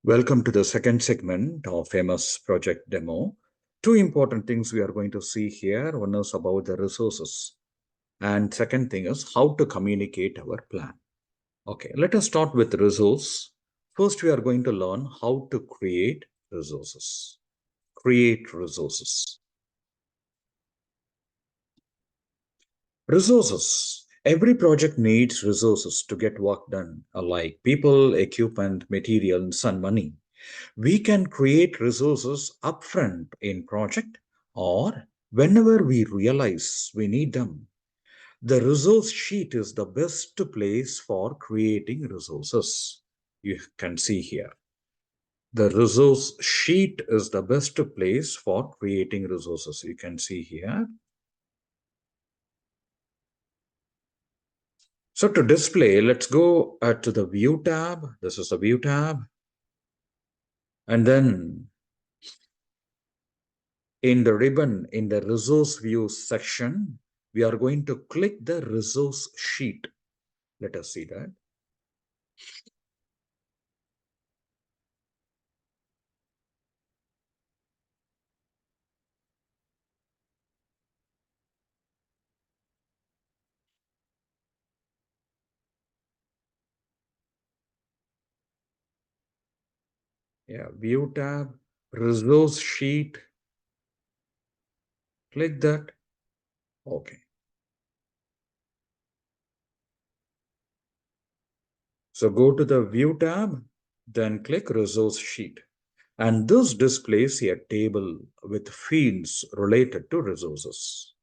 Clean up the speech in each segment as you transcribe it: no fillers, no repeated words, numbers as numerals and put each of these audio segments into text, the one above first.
Welcome to the second segment of famous project demo. Two important things we are going to see here. One is about the resources, and second thing is how to communicate our plan. Okay, let us start with resource. First, we are going to learn how to create resources. Create resources. Resources. Every project needs resources to get work done, like people, equipment, materials, and money. We can create resources upfront in project or whenever we realize we need them. The resource sheet is the best place for creating resources. You can see here. The resource sheet is the best place for creating resources. You can see here. So to display, let's go to the view tab. This is the view tab. And then in the ribbon, in the resource view section, we are going to click the resource sheet. Let us see that. Yeah, view tab, resource sheet. Click that. Okay. So go to the view tab, then click resource sheet. And this displays a table with fields related to resources.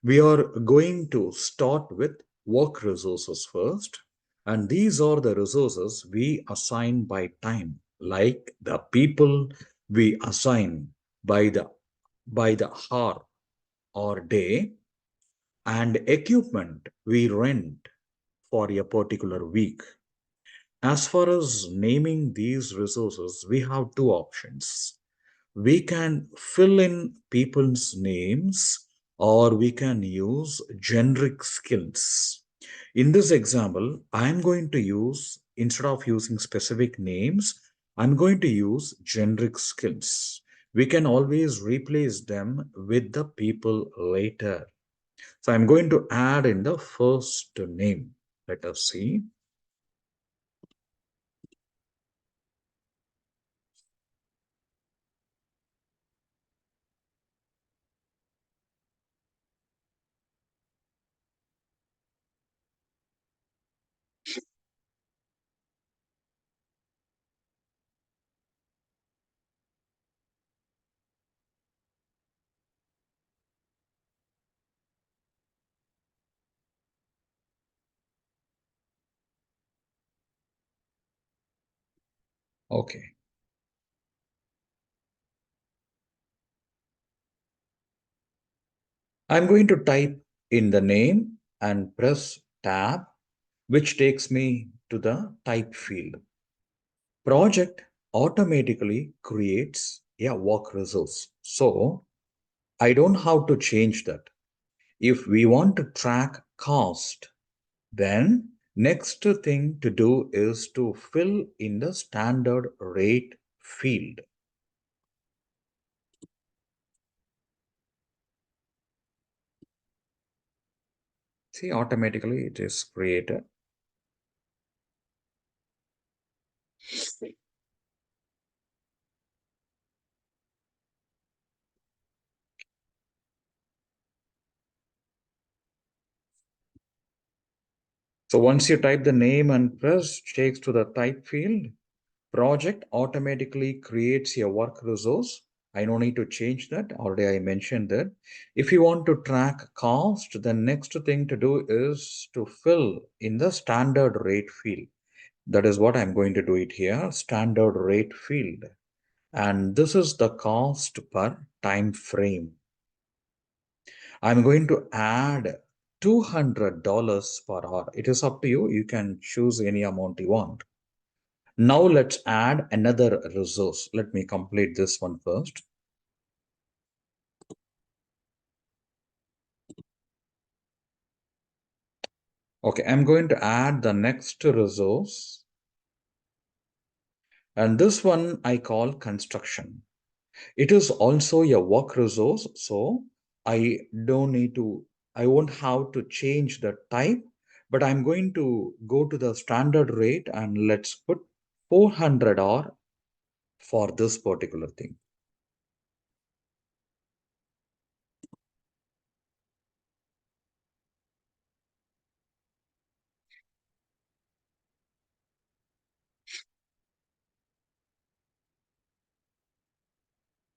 We are going to start with work resources first. And these are the resources we assign by time, like the people we assign by the hour or day, and equipment we rent for a particular week. As far as naming these resources, we have two options. We can fill in people's names or we can use generic skills. In this example, I'm going to use, instead of using specific names, I'm going to use generic skills. We can always replace them with the people later. So I'm going to add in the first name. Let us see. Okay. I'm going to type in the name and press tab, which takes me to the type field. Project automatically creates a work resource. So I don't have to change that. If we want to track cost, then next thing to do is to fill in the standard rate field. See, automatically it is created. So once you type the name and press, takes to the type field, project automatically creates a work resource. I don't need to change that. Already I mentioned that. If you want to track cost, the next thing to do is to fill in the standard rate field. That is what I'm going to do it here, standard rate field. And this is the cost per time frame. I'm going to add $200 per hour. It is up to you. You can choose any amount you want. Now let's add another resource. Let me complete this one first. Okay, I'm going to add the next resource. And this one I call construction. It is also a work resource, so I don't need to, I won't have to change the type, but I'm going to go to the standard rate and let's put 400 R for this particular thing.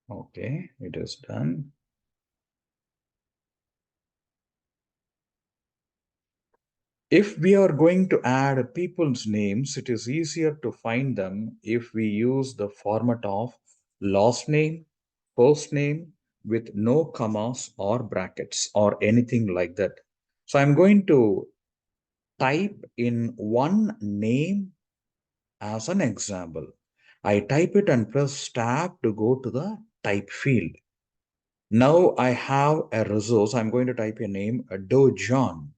Okay, it is done. If we are going to add people's names, it is easier to find them if we use the format of last name, first name with no commas or brackets or anything like that. So I'm going to type in one name as an example. I type it and press tab to go to the type field. Now I have a resource. I'm going to type a name, Do John,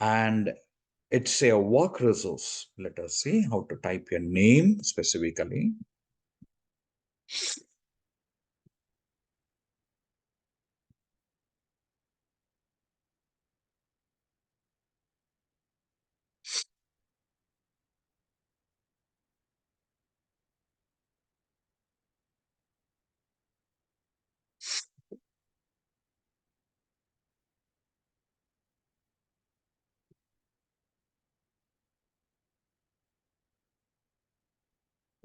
and it's a work resource. Let us see how to type your name specifically.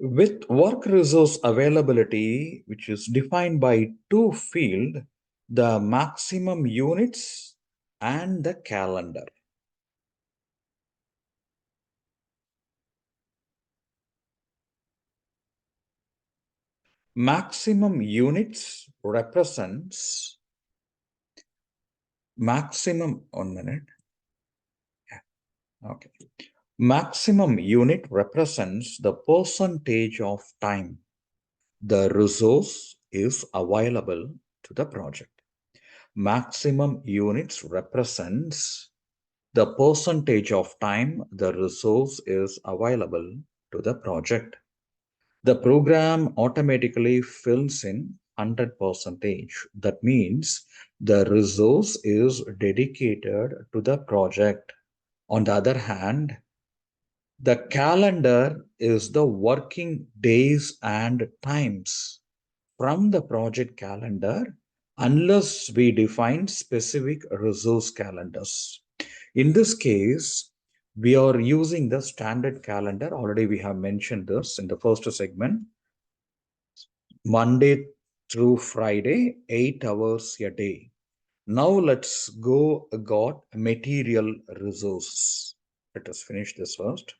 With work resource availability, which is defined by two fields, the maximum units and the calendar. Maximum units represents maximum, 1 minute. Okay. Maximum unit represents the percentage of time the resource is available to the project. Maximum units represents the percentage of time the resource is available to the project. The program automatically fills in 100%. That means the resource is dedicated to the project. On the other hand, the calendar is the working days and times from the project calendar unless we define specific resource calendars. In this case, we are using the standard calendar. Already we have mentioned this in the first segment. Monday through Friday, 8 hours a day. Now let's go got material resources. Let us finish this first.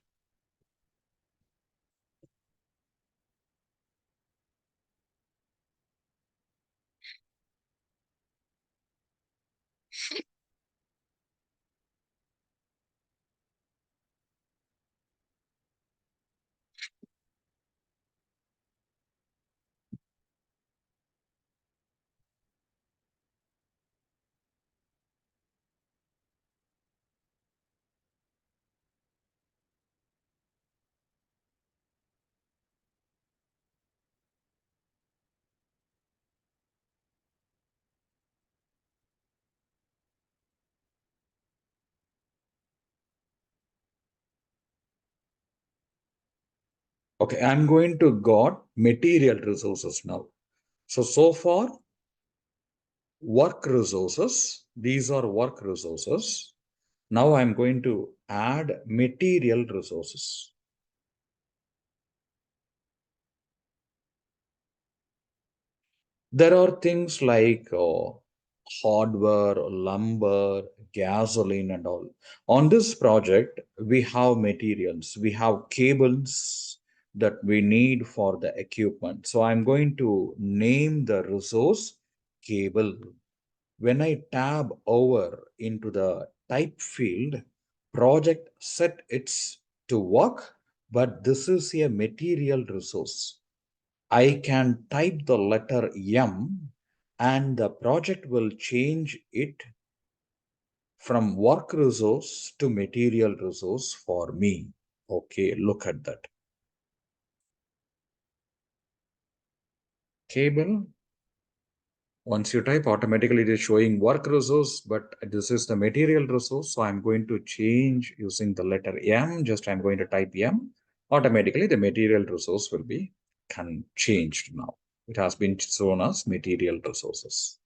Okay, I'm going to got material resources now. So far, work resources, these are work resources. Now I'm going to add material resources. There are things like hardware, lumber, gasoline, and all. On this project, we have materials, we have cables that we need for the equipment. So I'm going to name the resource cable. When I tab over into the type field, project set its to work, but this is a material resource. I can type the letter M and the project will change it from work resource to material resource for me. Okay, look at that. cable. Once you type, automatically it is showing work resource, but this is the material resource. So I'm going to change using the letter M. Just I'm going to type M. Automatically the material resource will be changed now. It has been shown as material resources.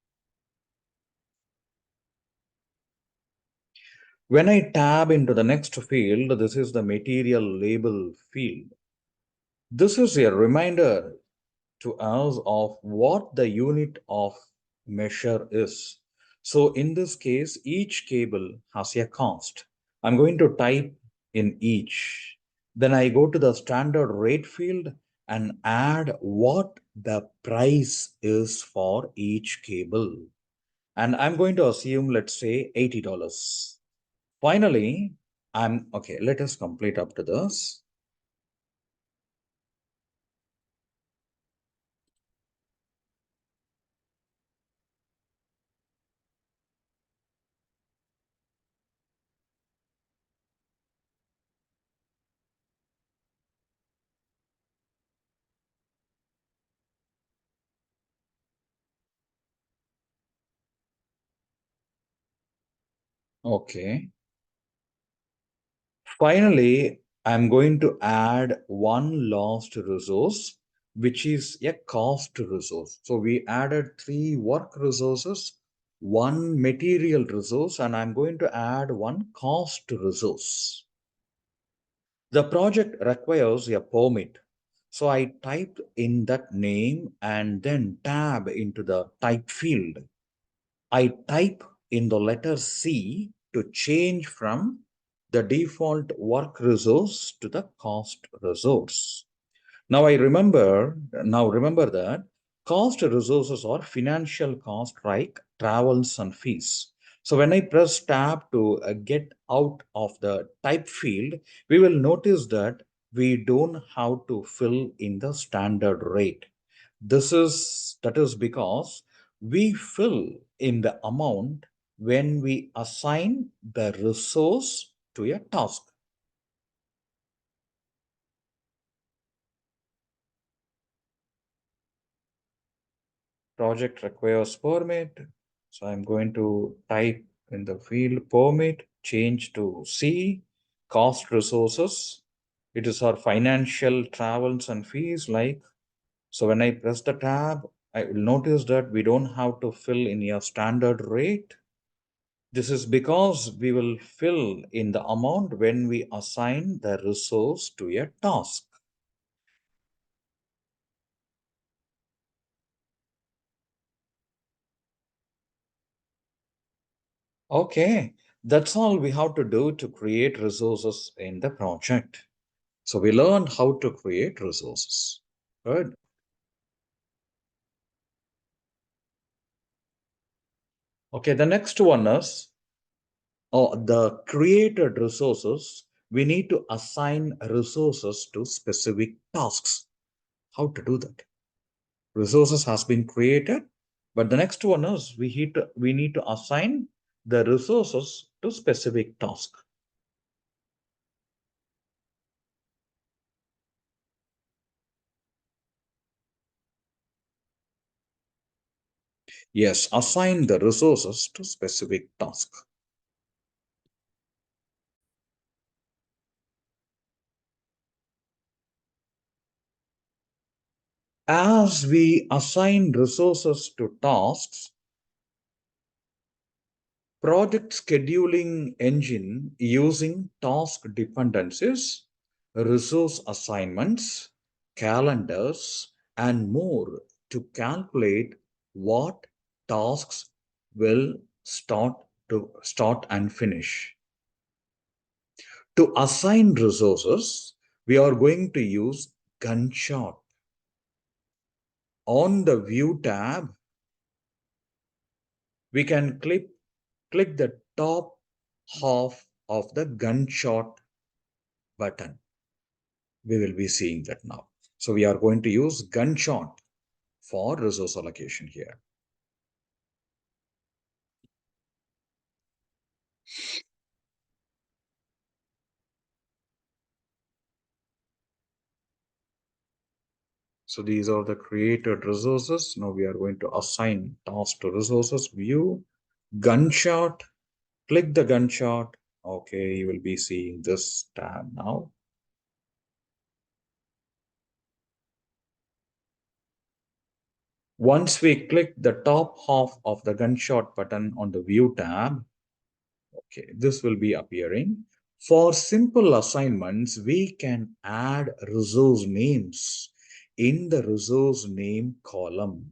When I tab into the next field, this is the material label field. This is a reminder to us of what the unit of measure is. So in this case, each cable has a cost. I'm going to type in each. Then I go to the standard rate field and add what the price is for each cable. And I'm going to assume, let's say $80. Finally, okay, let us complete up to this. Okay. Finally, I'm going to add one last resource, which is a cost resource. So we added three work resources, one material resource, and I'm going to add one cost resource. The project requires a permit. So I typed in that name and then tab into the type field. I type in the letter C to change from the default work resource to the cost resource. Now remember that cost resources are financial cost like travels and fees. So when I press tab to get out of the type field, we will notice that we don't have to fill in the standard rate. That is because we fill in the amount when we assign the resource to a task. Project requires permit. So I'm going to type in the field permit, change to C, cost resources. It is our financial travels and fees like. So when I press the tab, I will notice that we don't have to fill in a standard rate. This is because we will fill in the amount when we assign the resource to a task. Okay, that's all we have to do to create resources in the project. So we learned how to create resources. Good. Okay, the next one is the created resources. We need to assign resources to specific tasks. How to do that? Resources has been created, but the next one is we need to assign the resources to specific task. Yes, assign the resources to specific task. As we assign resources to tasks, project scheduling engine using task dependencies, resource assignments, calendars, and more to calculate what tasks will start and finish. To assign resources, we are going to use gunshot. On the view tab, we can click the top half of the gunshot button. We will be seeing that now. So we are going to use gunshot for resource allocation here. So these are the created resources. Now we are going to assign task to resources. View, gunshot, click the gunshot. Okay, you will be seeing this tab now. Once we click the top half of the gunshot button on the view tab, okay, this will be appearing. For simple assignments, we can add resource names in the resource name column.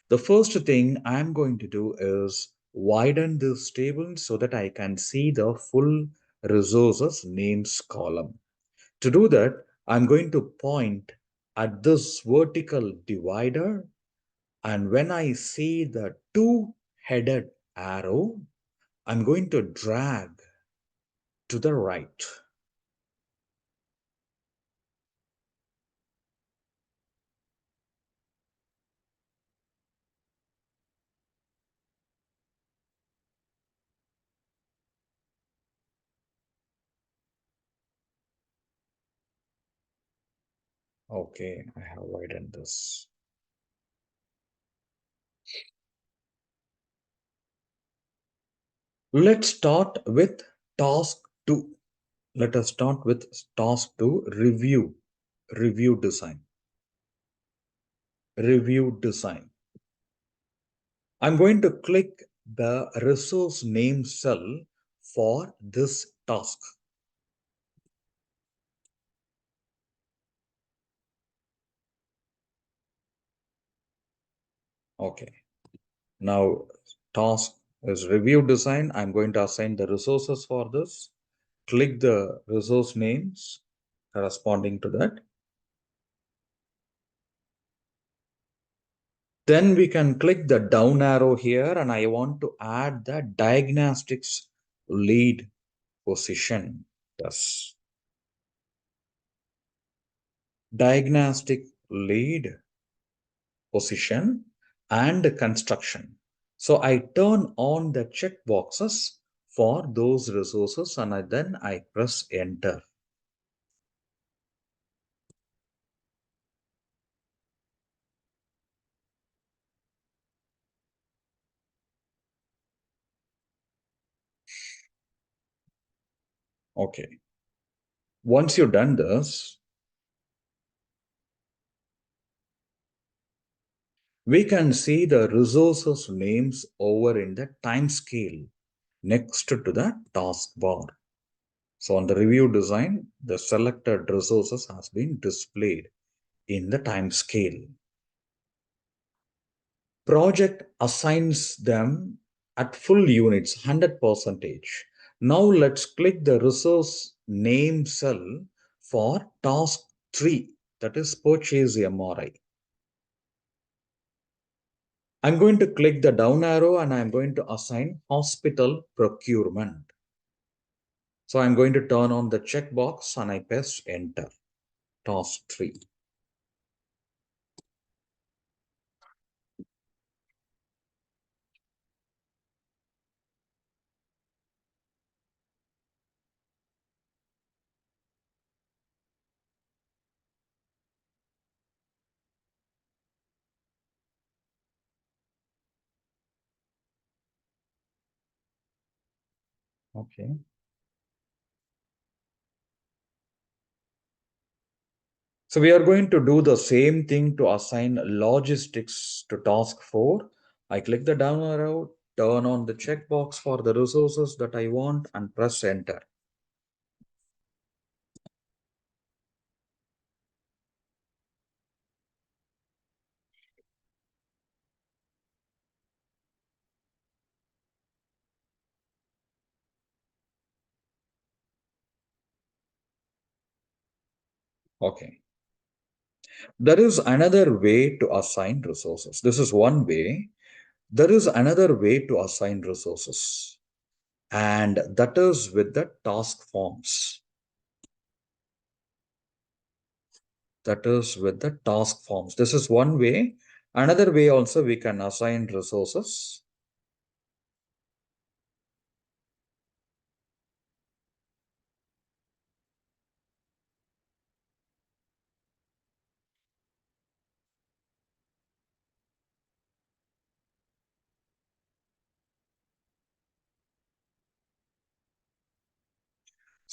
The first thing I'm going to do is widen this table so that I can see the full resources names column. To do that, I'm going to point at this vertical divider, and when I see the two-headed arrow, I'm going to drag to the right. Okay, I have widened this. Let's start with task 2. Let us start with task 2, review design. Review design. I'm going to click the resource name cell for this task. Okay. Now, task is review design. I'm going to assign the resources for this. Click the resource names corresponding to that. Then we can click the down arrow here, and I want to add the diagnostics lead position. Yes. Diagnostic lead position and construction. So I turn on the check boxes for those resources, and then I press enter. Okay. Once you've done this, we can see the resources names over in the time scale next to the taskbar. So on the review design, the selected resources has been displayed in the time scale. Project assigns them at full units, 100%. Now let's click the resource name cell for task 3, that is purchase MRI. I'm going to click the down arrow and I'm going to assign hospital procurement. So I'm going to turn on the checkbox and I press enter. Task 3. Okay. So we are going to do the same thing to assign logistics to task 4. I click the down arrow, turn on the checkbox for the resources that I want and press enter. Okay. There is another way to assign resources. This is one way. There is another way to assign resources, and that is with the task forms. That is with the task forms. This is one way. Another way also we can assign resources.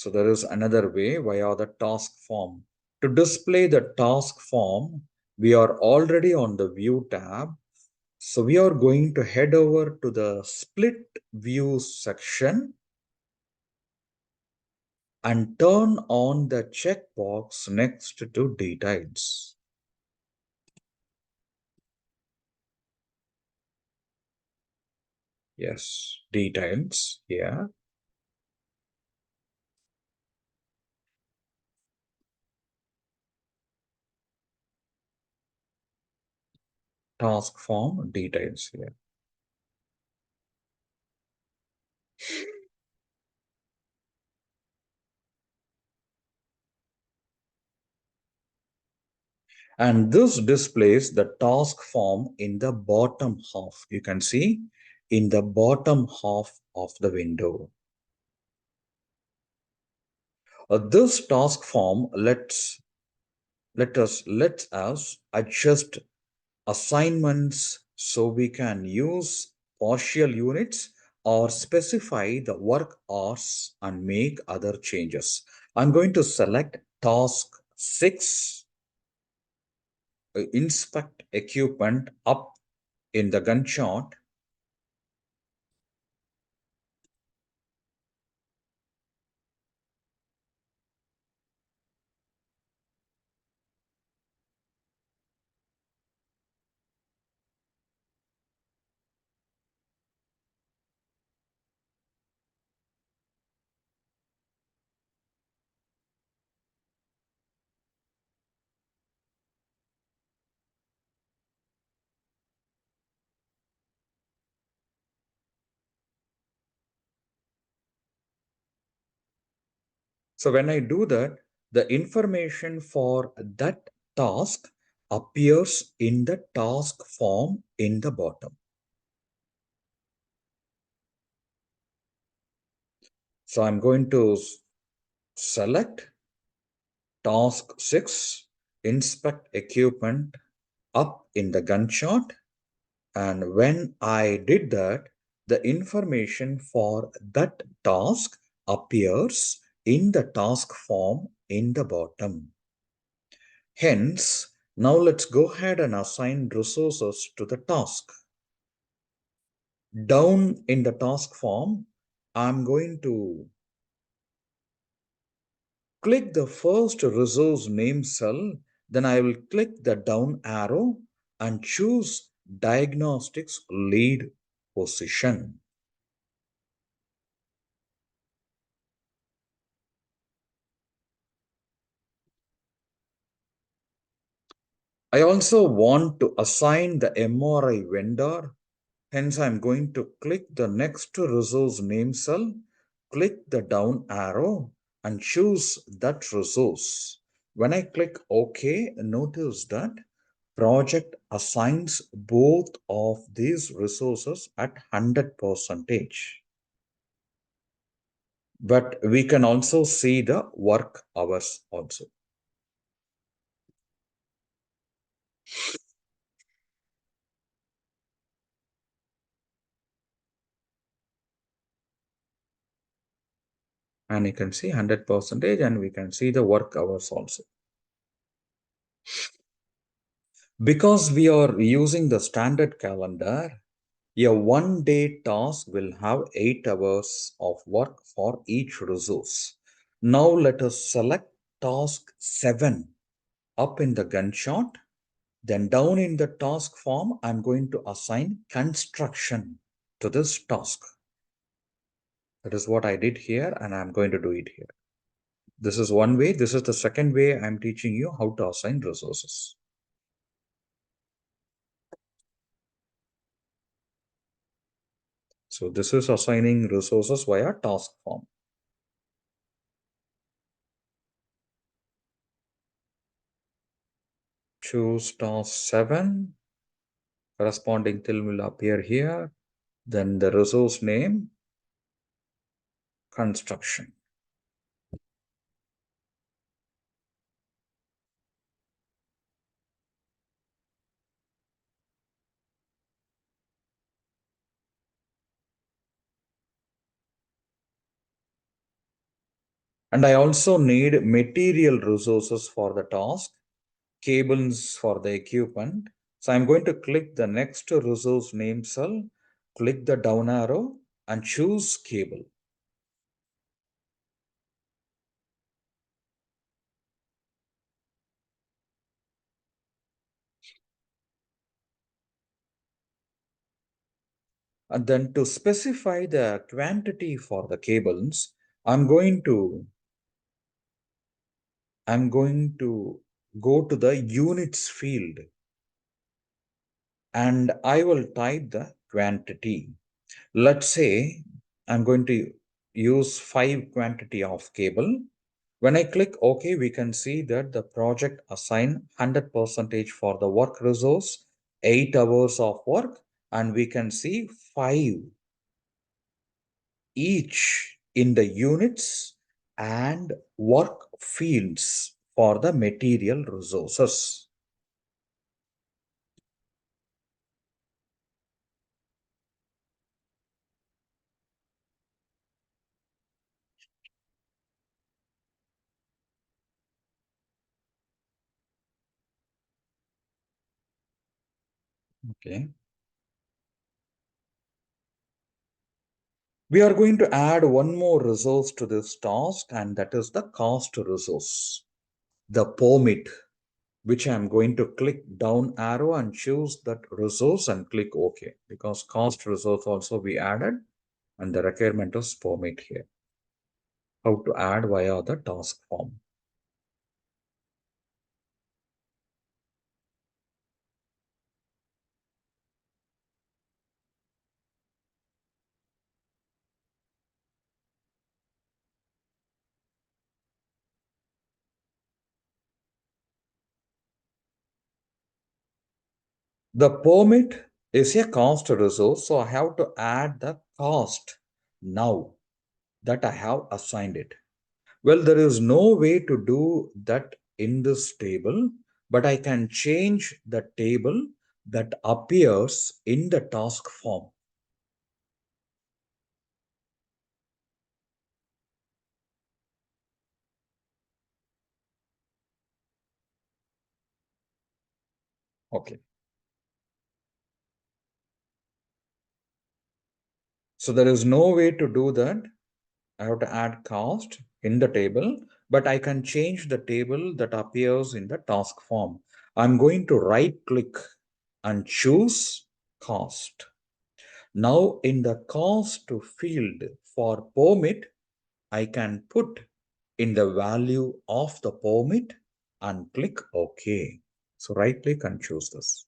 So there is another way via the task form. To display the task form, we are already on the View tab. So we are going to head over to the Split View section and turn on the checkbox next to Details. Yes, Details here. Task form details here. And this displays the task form in the bottom half. You can see in the bottom half of the window. This task form lets us adjust assignments so we can use partial units or specify the work hours and make other changes. I'm going to select task 6, inspect equipment up in the gun chart. So when I do that, the information for that task appears in the task form in the bottom. So I'm going to select task 6, inspect equipment up in the gun chart. And when I did that, the information for that task appears in the task form in the bottom. Hence, now let's go ahead and assign resources to the task. Down in the task form, I'm going to click the first resource name cell, then I will click the down arrow and choose diagnostics lead position. I also want to assign the MRI vendor. Hence, I'm going to click the next resource name cell, click the down arrow and choose that resource. When I click OK, notice that project assigns both of these resources at 100%. But we can also see the work hours also. And you can see 100% and we can see the work hours also. Because we are using the standard calendar, a one-day task will have 8 hours of work for each resource. Now let us select task 7 up in the gun chart. Then down in the task form, I'm going to assign construction to this task. That is what I did here and I'm going to do it here. This is one way. This is the second way I'm teaching you how to assign resources. So this is assigning resources via task form. Choose task 7. Corresponding till will appear here. Then the resource name, construction. And I also need material resources for the task, cables for the equipment. So I'm going to click the next resource name cell, click the down arrow and choose cable. And then to specify the quantity for the cables, I'm going to I'm going to go to the units field and I will type the quantity. Let's say I'm going to use 5 quantity of cable. When I click OK, we can see that the project assign 100% for the work resource, 8 hours of work, and we can see 5 each in the units and work fields for the material resources. Okay. We are going to add one more resource to this task, and that is the cost resource, the permit, which I'm going to click down arrow and choose that resource and click OK, because cost resource also we added and the requirement is permit here. How to add via the task form. The permit is a cost resource, so I have to add the cost now that I have assigned it. Well, there is no way to do that in this table, but I can change the table that appears in the task form. Okay. So there is no way to do that. I have to add cost in the table, but I can change the table that appears in the task form. I'm going to right click and choose cost. Now in the cost field for permit, I can put in the value of the permit and click OK. So right click and choose this.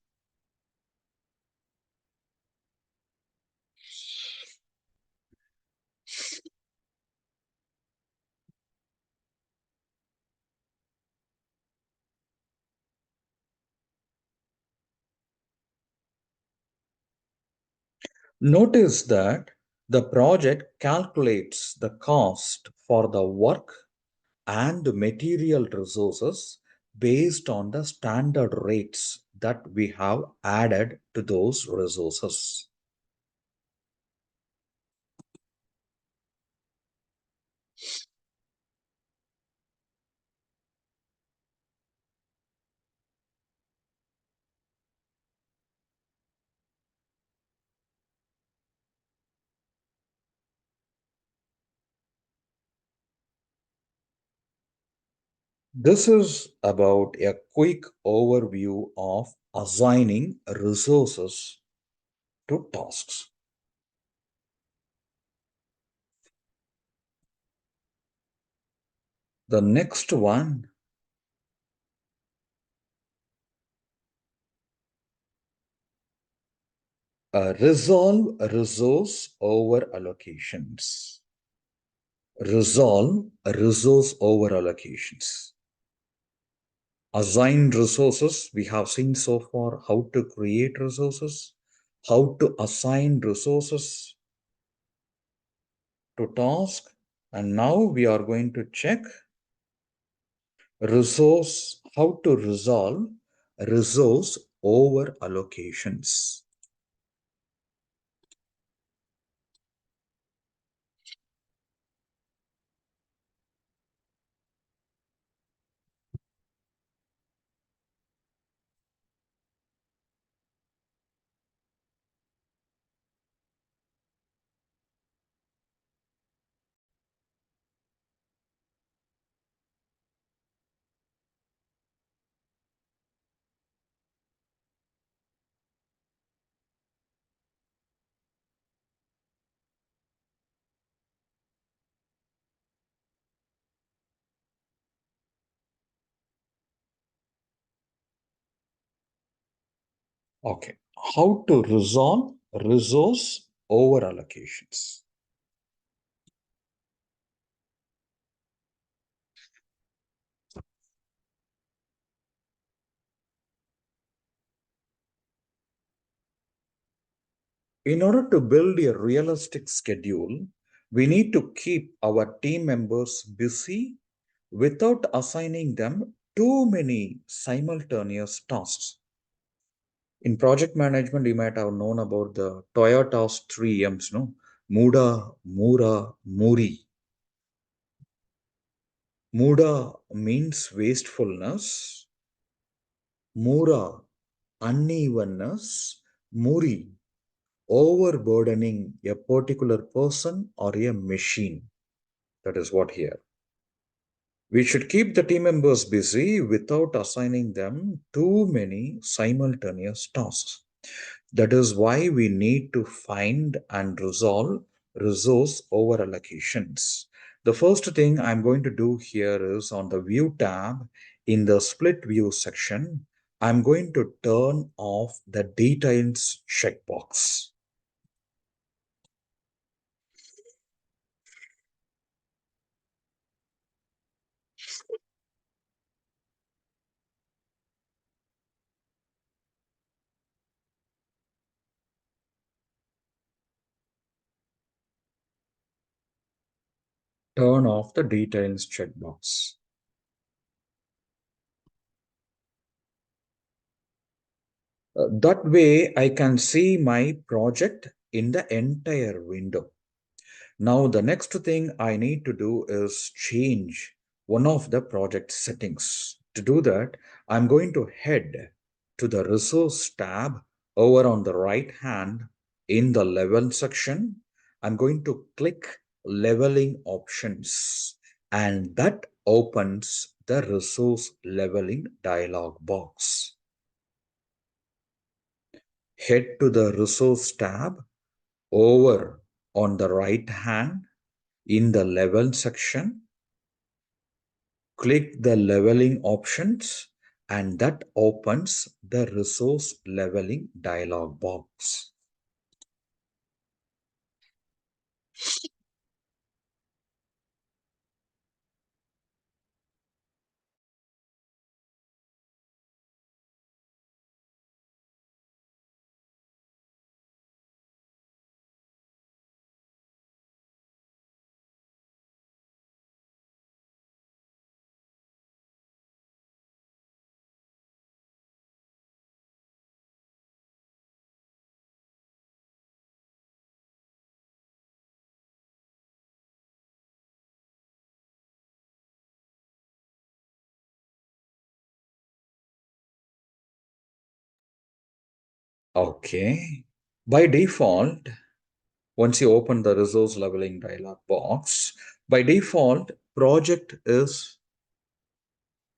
Notice that the project calculates the cost for the work and material resources based on the standard rates that we have added to those resources. This is about a quick overview of assigning resources to tasks. The next one, resolve resource over allocations. Resolve resource over allocations. Assign resources. We have seen so far how to create resources, how to assign resources to task. And now we are going to check resource, how to resolve resource over allocations. Okay. How to resolve resource over allocations? In order to build a realistic schedule, we need to keep our team members busy without assigning them too many simultaneous tasks. In project management, you might have known about the Toyota's three M's, no? Muda, Mura, Muri. Muda means wastefulness, Mura, unevenness, Muri, overburdening a particular person or a machine. That is what here. We should keep the team members busy without assigning them too many simultaneous tasks. That is why we need to find and resolve resource over allocations. The first thing I'm going to do here is on the View tab in the Split View section, I'm going to turn off the Details checkbox. Turn off the Details checkbox. That way I can see my project in the entire window. Now the next thing I need to do is change one of the project settings. To do that, I'm going to head to the Resource tab over on the right hand in the Level section. I'm going to click Leveling Options, and that opens the Resource Leveling dialog box. Head to the Resource tab over on the right hand in the Level section. Click the leveling options, and that opens the resource leveling dialog box. Okay. By default, once you open the resource leveling dialog box, by default, project is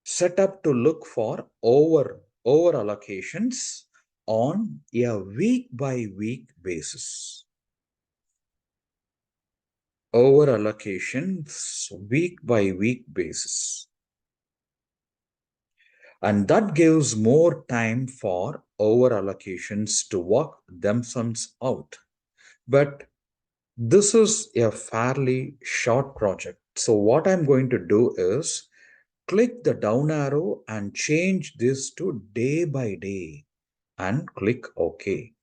set up to look for over allocations on a week by week basis. Over allocations week by week basis. And that gives more time for over allocations to work themselves out. But this is a fairly short project. So what I'm going to do is click the down arrow and change this to day by day and click OK.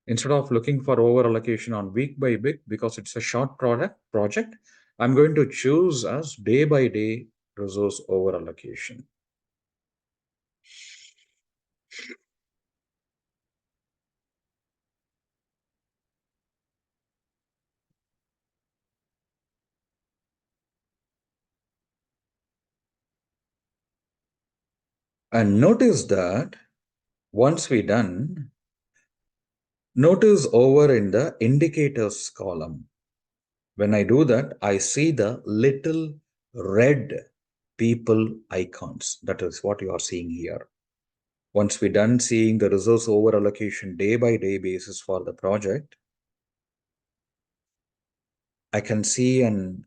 Instead of looking for over allocation on week by week, because it's a short project, I'm going to choose as day by day resource over allocation. And notice that once we're done, notice over in the indicators column. When I do that, I see the little red people icons. That is what you are seeing here. Once we're done seeing the resource over allocation day by day basis for the project, I can see an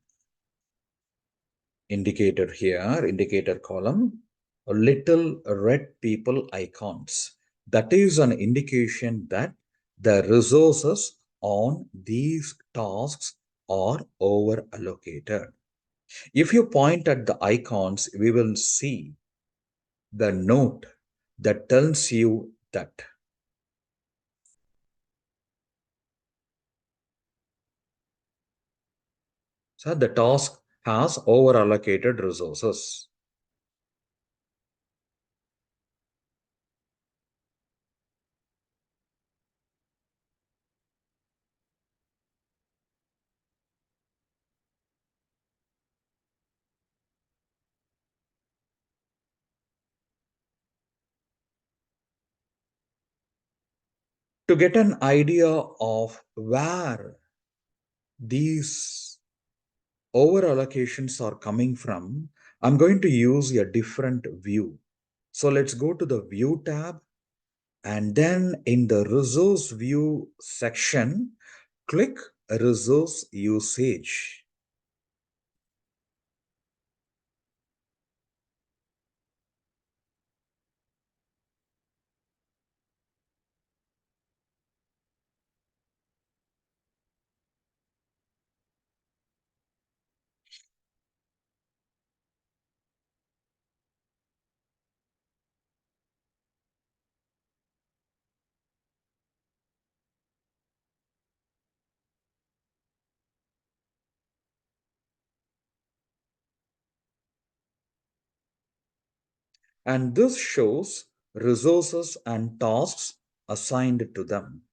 indicated here, indicator column, little red people icons. That is an indication that the resources on these tasks are over allocated. If you point at the icons, we will see the note that tells you that. So the task has over allocated resources. To get an idea of where these over allocations are coming from, I'm going to use a different view. So let's go to the view tab, and then in the resource view section, click resource usage. And this shows resources and tasks assigned to them.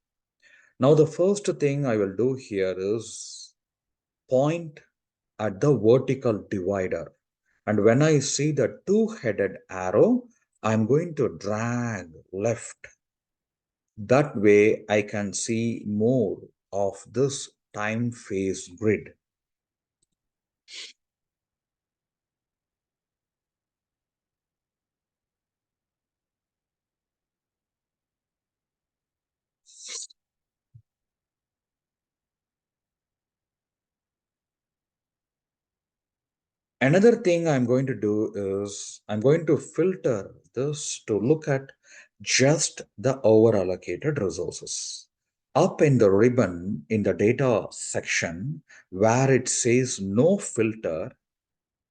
Now, the first thing I will do here is point at the vertical divider. And when I see the two-headed arrow, I'm going to drag left. That way I can see more of this time phase grid. Another thing I'm going to do is I'm going to filter this to look at just the over allocated resources. Up in the ribbon in the data section where it says no filter,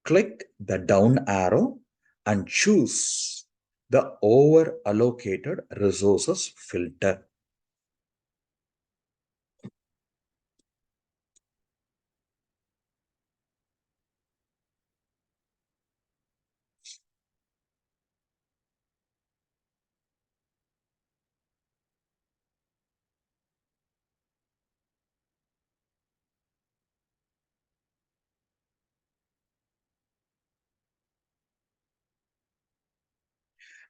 click the down arrow and choose the over allocated resources filter.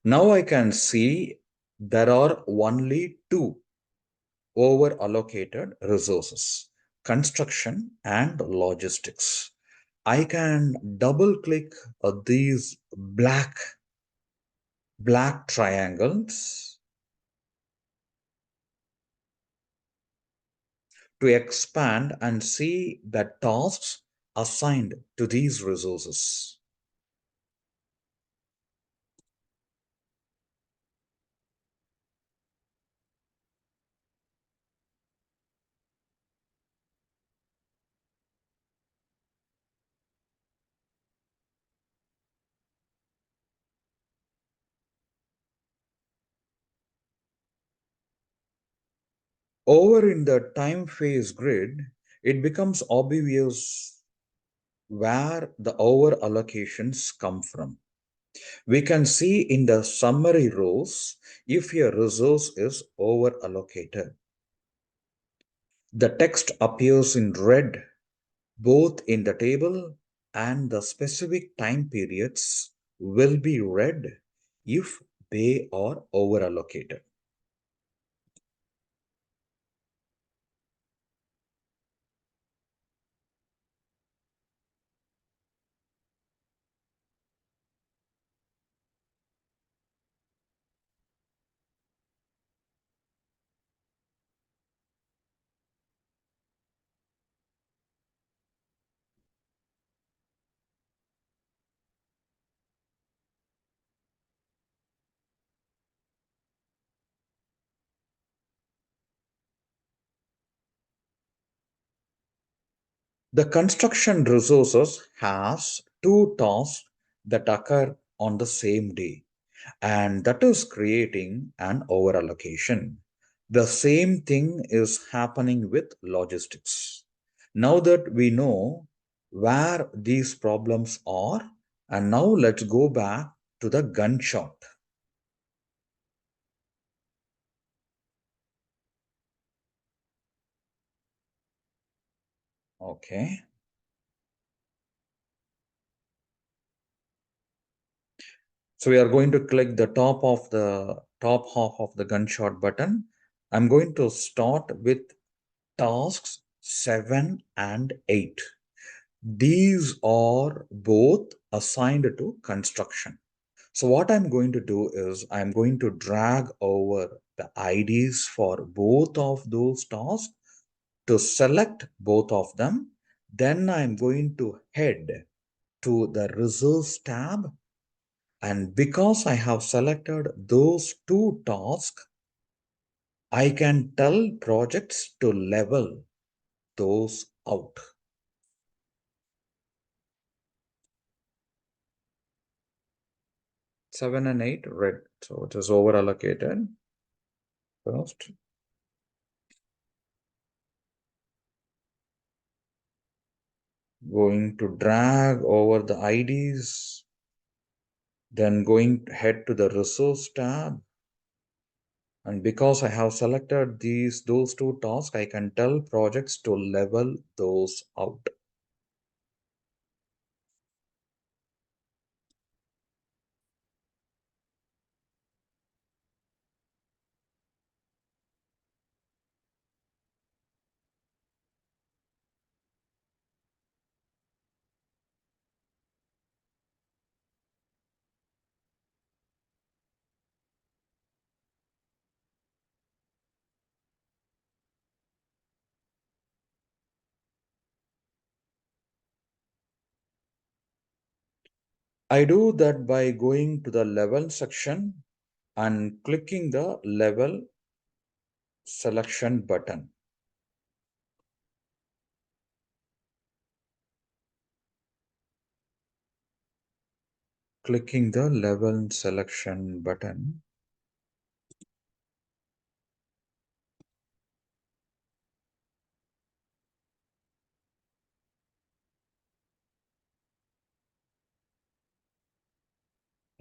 Now I can see there are only two over allocated resources, construction and logistics. I can double click these black triangles to expand and see the tasks assigned to these resources. Over in the time phase grid, it becomes obvious where the over allocations come from. We can see in the summary rows if a resource is over allocated. The text appears in red both in the table, and the specific time periods will be red if they are over allocated. The construction resources has two tasks that occur on the same day, and that is creating an overallocation. The same thing is happening with logistics. Now that we know where these problems are, and now let's go back to the gunshot. Okay. So we are going to click the top half of the gunshot button. I'm going to start with tasks 7 and 8. These are both assigned to construction. So what I'm going to do is I'm going to drag over the IDs for both of those tasks to select both of them. Then I'm going to head to the resource tab. And because I have selected those two tasks, I can tell projects to level those out. 7 and 8 red. So it is over allocated first. Going to drag over the IDs, then going to head to the resource tab. And because I have selected those two tasks, I can tell projects to level those out. I do that by going to the level section and clicking the level selection button. Clicking the level selection button.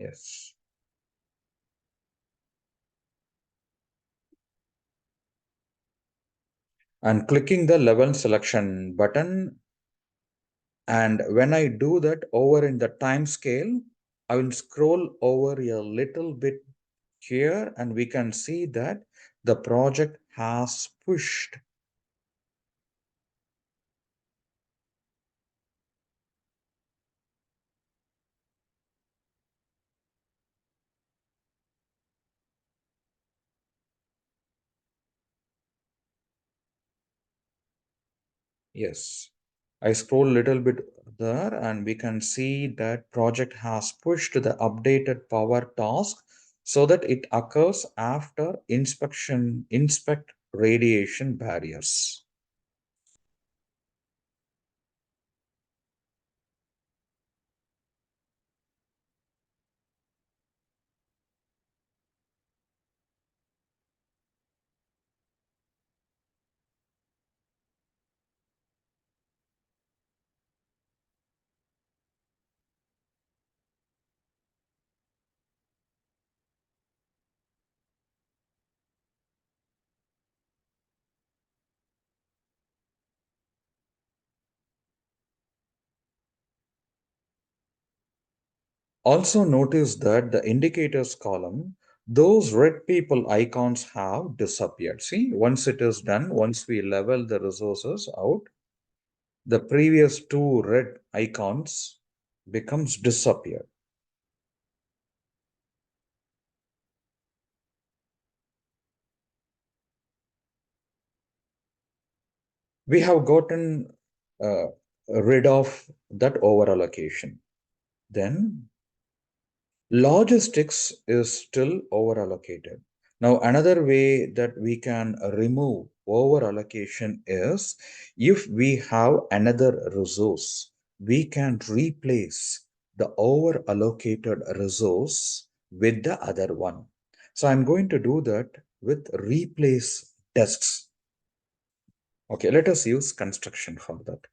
Yes. And clicking the level selection button. And when I do that over in the time scale, I will scroll over a little bit here and we can see that the project has pushed. Yes, I scroll a little bit there and we can see that project has pushed the updated power task so that it occurs after inspect radiation barriers. Also notice that the indicators column, those red people icons have disappeared. See, once it is done, once we level the resources out, the previous two red icons becomes disappeared. We have gotten uh, rid of that over allocation. Then logistics is still over allocated. Now, another way that we can remove over allocation is if we have another resource, we can replace the over allocated resource with the other one. So I'm going to do that with replace desks. Okay, let us use construction for that.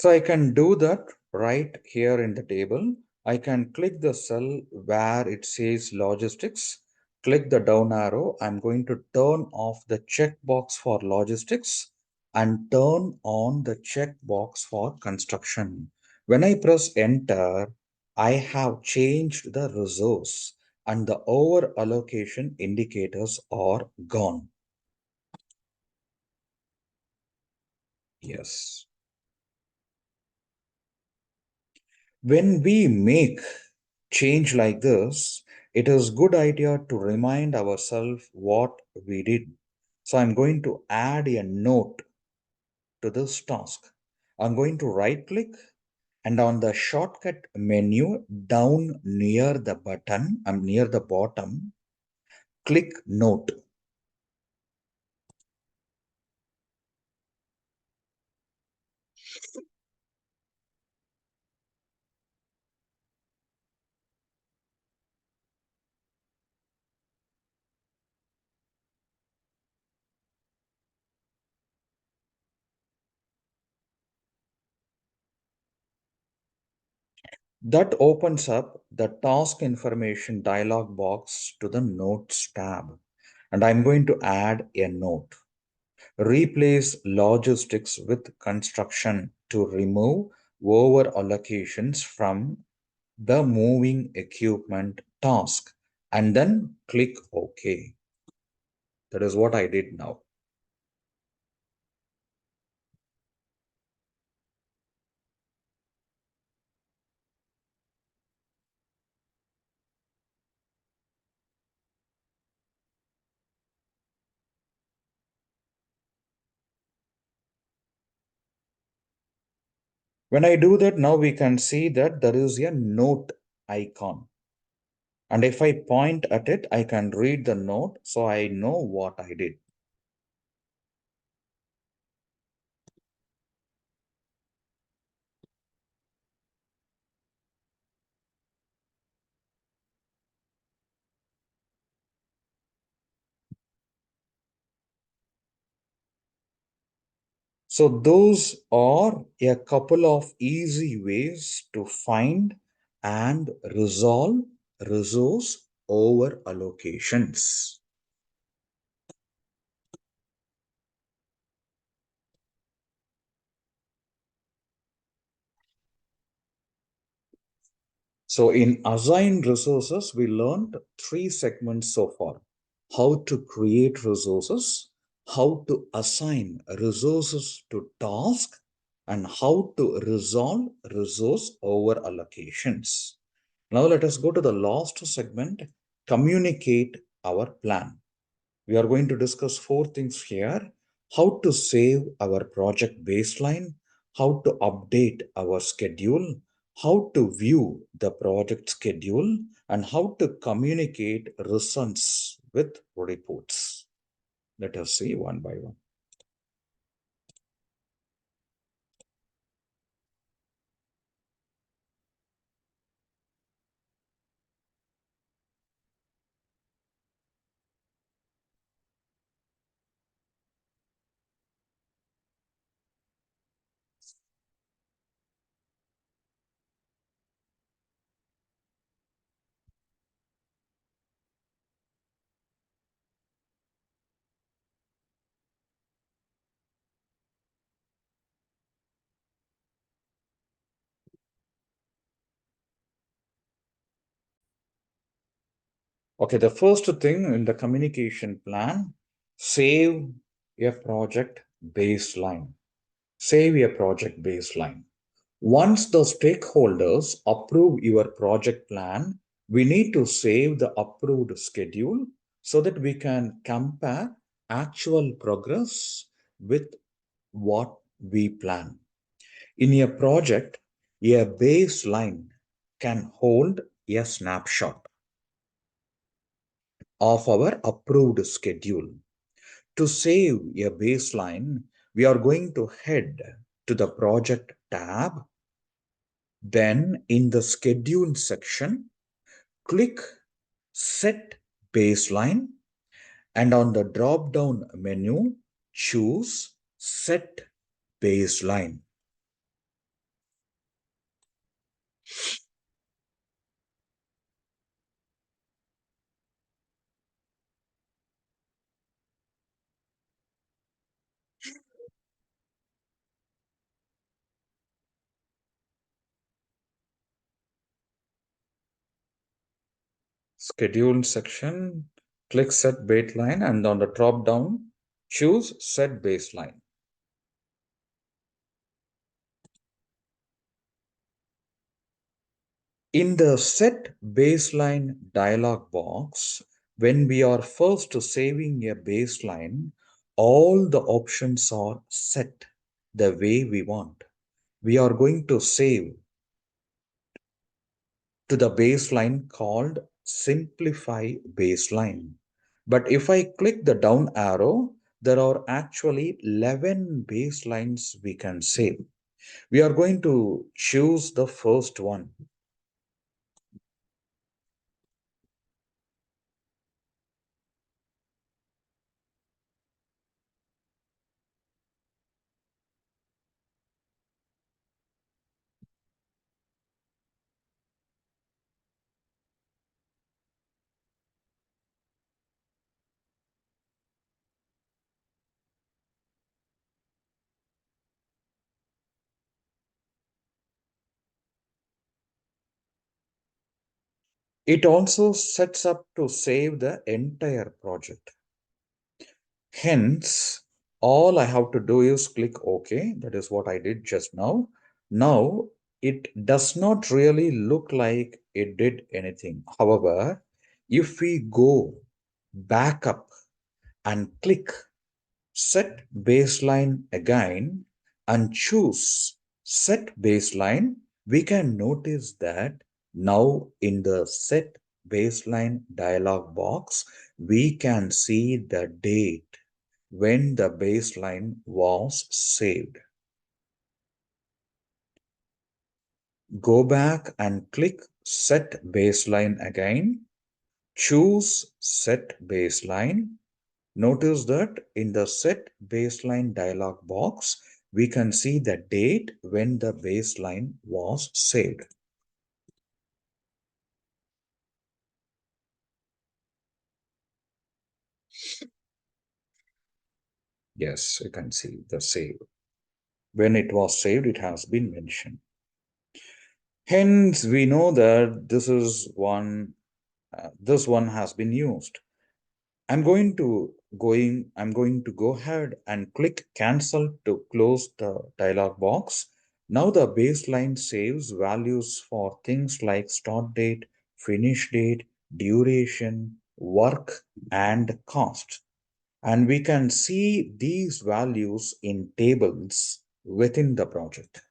So I can do that right here in the table. I can click the cell where it says logistics, click the down arrow. I'm going to turn off the checkbox for logistics and turn on the checkbox for construction. When I press enter, I have changed the resource and the over allocation indicators are gone. Yes. When we make change like this, it is good idea to remind ourselves what we did. So I'm going to add a note to this task. I'm going to right click and on the shortcut menu down near the button, I'm near the bottom, click note. That opens up the task information dialog box to the notes tab. And I'm going to add a note. Replace logistics with construction to remove over allocations from the moving equipment task and then click OK. That is what I did now. When I do that, now we can see that there is a note icon. And if I point at it, I can read the note so I know what I did. So those are a couple of easy ways to find and resolve resource over allocations. So in assign resources, we learned three segments so far. How to create resources, how to assign resources to task, and how to resolve resource over allocations. Now let us go to the last segment, communicate our plan. We are going to discuss four things here. How to save our project baseline, how to update our schedule, how to view the project schedule, and how to communicate results with reports. Let us see one by one. Okay, the first thing in the communication plan, save a project baseline. Save a project baseline. Once the stakeholders approve your project plan, we need to save the approved schedule so that we can compare actual progress with what we plan. In a project, a baseline can hold a snapshot of our approved schedule. To save a baseline, we are going to head to the project tab. Then in the schedule section, click set baseline and on the drop down menu, choose set baseline. Schedule section, click set baseline and on the drop down, choose set baseline. In the set baseline dialog box, when we are first saving a baseline, all the options are set the way we want. We are going to save to the baseline called simplify baseline. But if I click the down arrow, there are actually 11 baselines we can save. We are going to choose the first one. It also sets up to save the entire project. Hence, all I have to do is click OK. That is what I did just now. Now, it does not really look like it did anything. However, if we go back up and click set baseline again and choose set baseline, we can notice that now in the set baseline dialog box, we can see the date when the baseline was saved. Go back and click set baseline again. Choose set baseline. Notice that in the set baseline dialog box, we can see the date when the baseline was saved. Yes, you can see the save. When it was saved, it has been mentioned. Hence, we know that this one has been used. I'm going to go ahead and click cancel to close the dialog box. Now the baseline saves values for things like start date, finish date, duration, work, and cost. And we can see these values in tables within the project.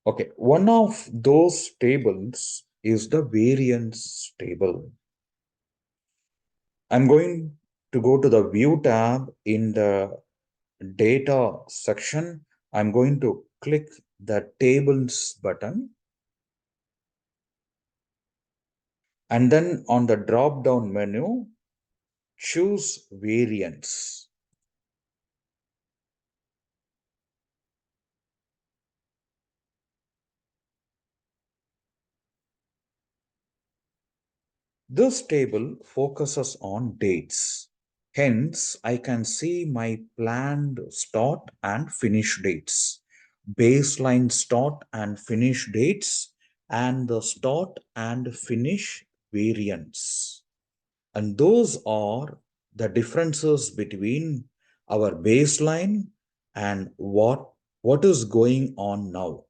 Okay, one of those tables is the variance table. I'm going to go to the View tab in the Data section. I'm going to click the Tables button. And then on the drop down menu, choose variants. This table focuses on dates. Hence, I can see my planned start and finish dates, baseline start and finish dates, and the start and finish variants. And those are the differences between our baseline and what is going on now.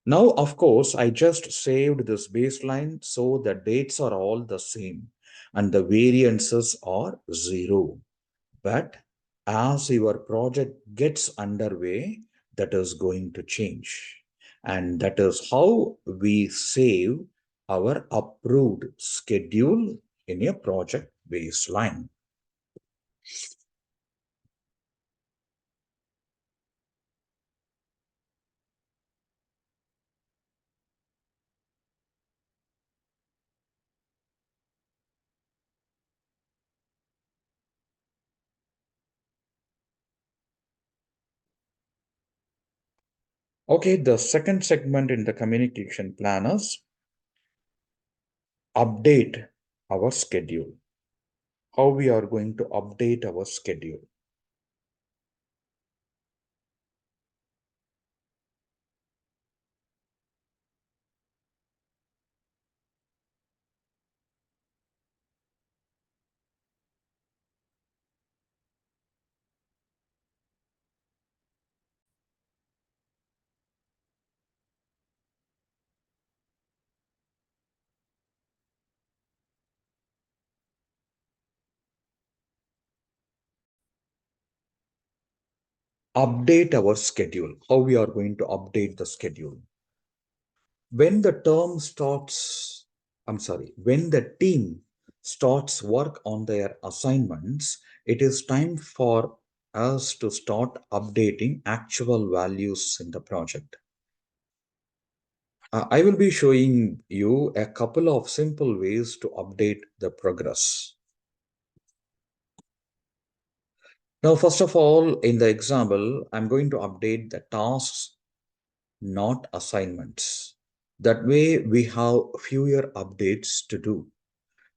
Now, of course, I just saved this baseline so the dates are all the same and the variances are zero. But as your project gets underway, that is going to change. And that is how we save our approved schedule in a project baseline. Okay, the second segment in the communication plan is update our schedule. How we are going to update our schedule. Update our schedule. How we are going to update the schedule. When the term starts, I'm sorry, when the team starts work on their assignments, it is time for us to start updating actual values in the project. I will be showing you a couple of simple ways to update the progress. Now, first of all, in the example, I'm going to update the tasks, not assignments. That way, we have fewer updates to do.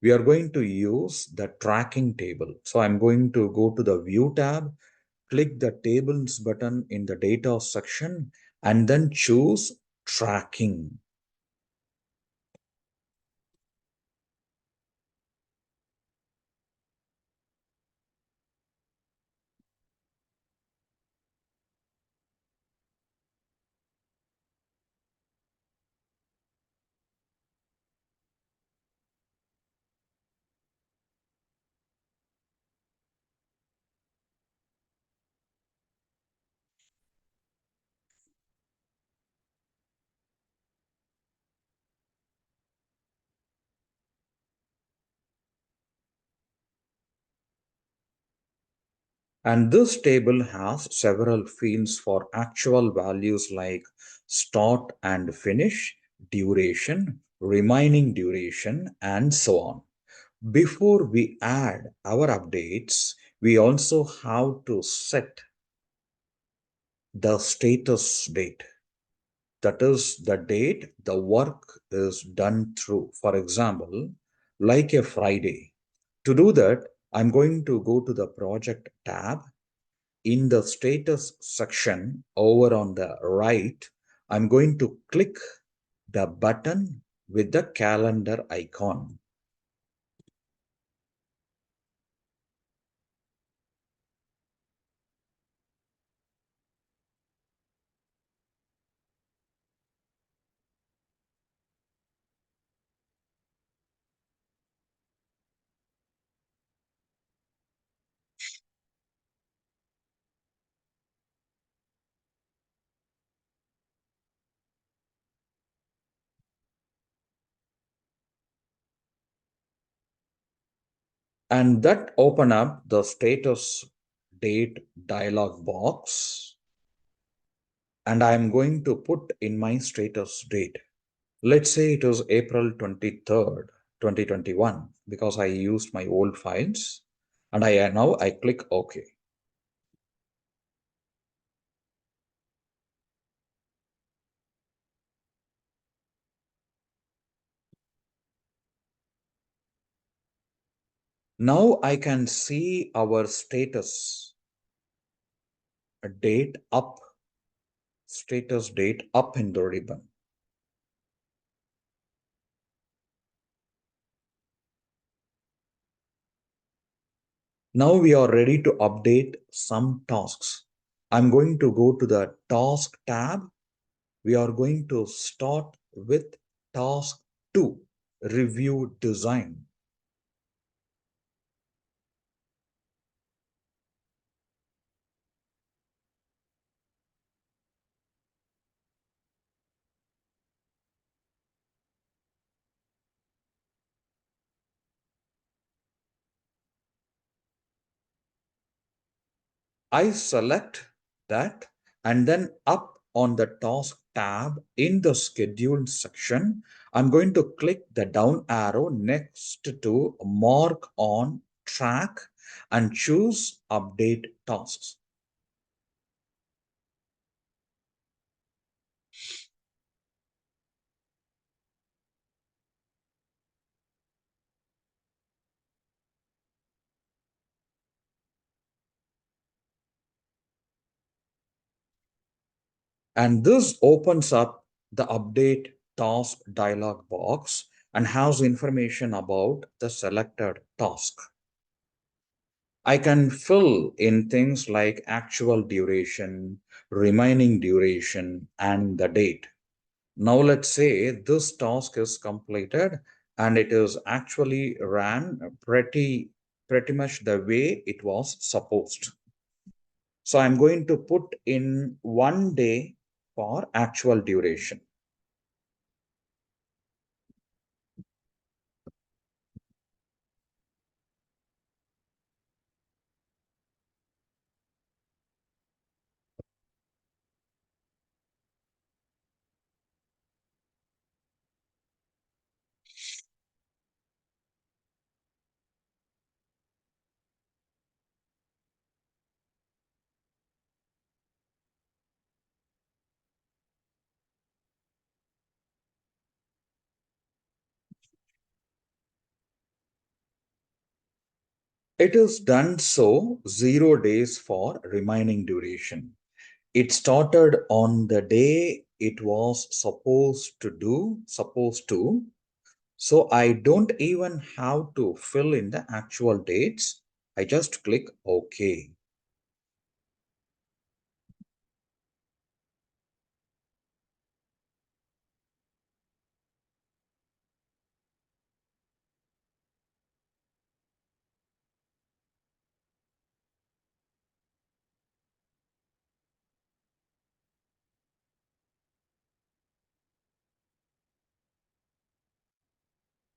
We are going to use the tracking table. So I'm going to go to the View tab, click the Tables button in the Data section, and then choose Tracking. And this table has several fields for actual values like start and finish, duration, remaining duration, and so on. Before we add our updates, we also have to set the status date. That is the date the work is done through. For example, like a Friday. To do that, I'm going to go to the project tab. In the status section over on the right, I'm going to click the button with the calendar icon. And that open up the status date dialog box. And I'm going to put in my status date. Let's say it was April 23rd, 2021, because I used my old files. And I click OK. Now I can see our status date up, status date up in the ribbon. Now we are ready to update some tasks. I'm going to go to the task tab. We are going to start with task 2, review design. I select that, and then up on the task tab in the scheduled section, I'm going to click the down arrow next to mark on track and choose update tasks. And this opens up the update task dialog box and has information about the selected task. I can fill in things like actual duration, remaining duration, and the date. Now let's say this task is completed and it is actually ran pretty much the way it was supposed. So I'm going to put in 1 day for actual duration. It is done so 0 days for remaining duration. It started on the day it was supposed to. So I don't even have to fill in the actual dates. I just click OK.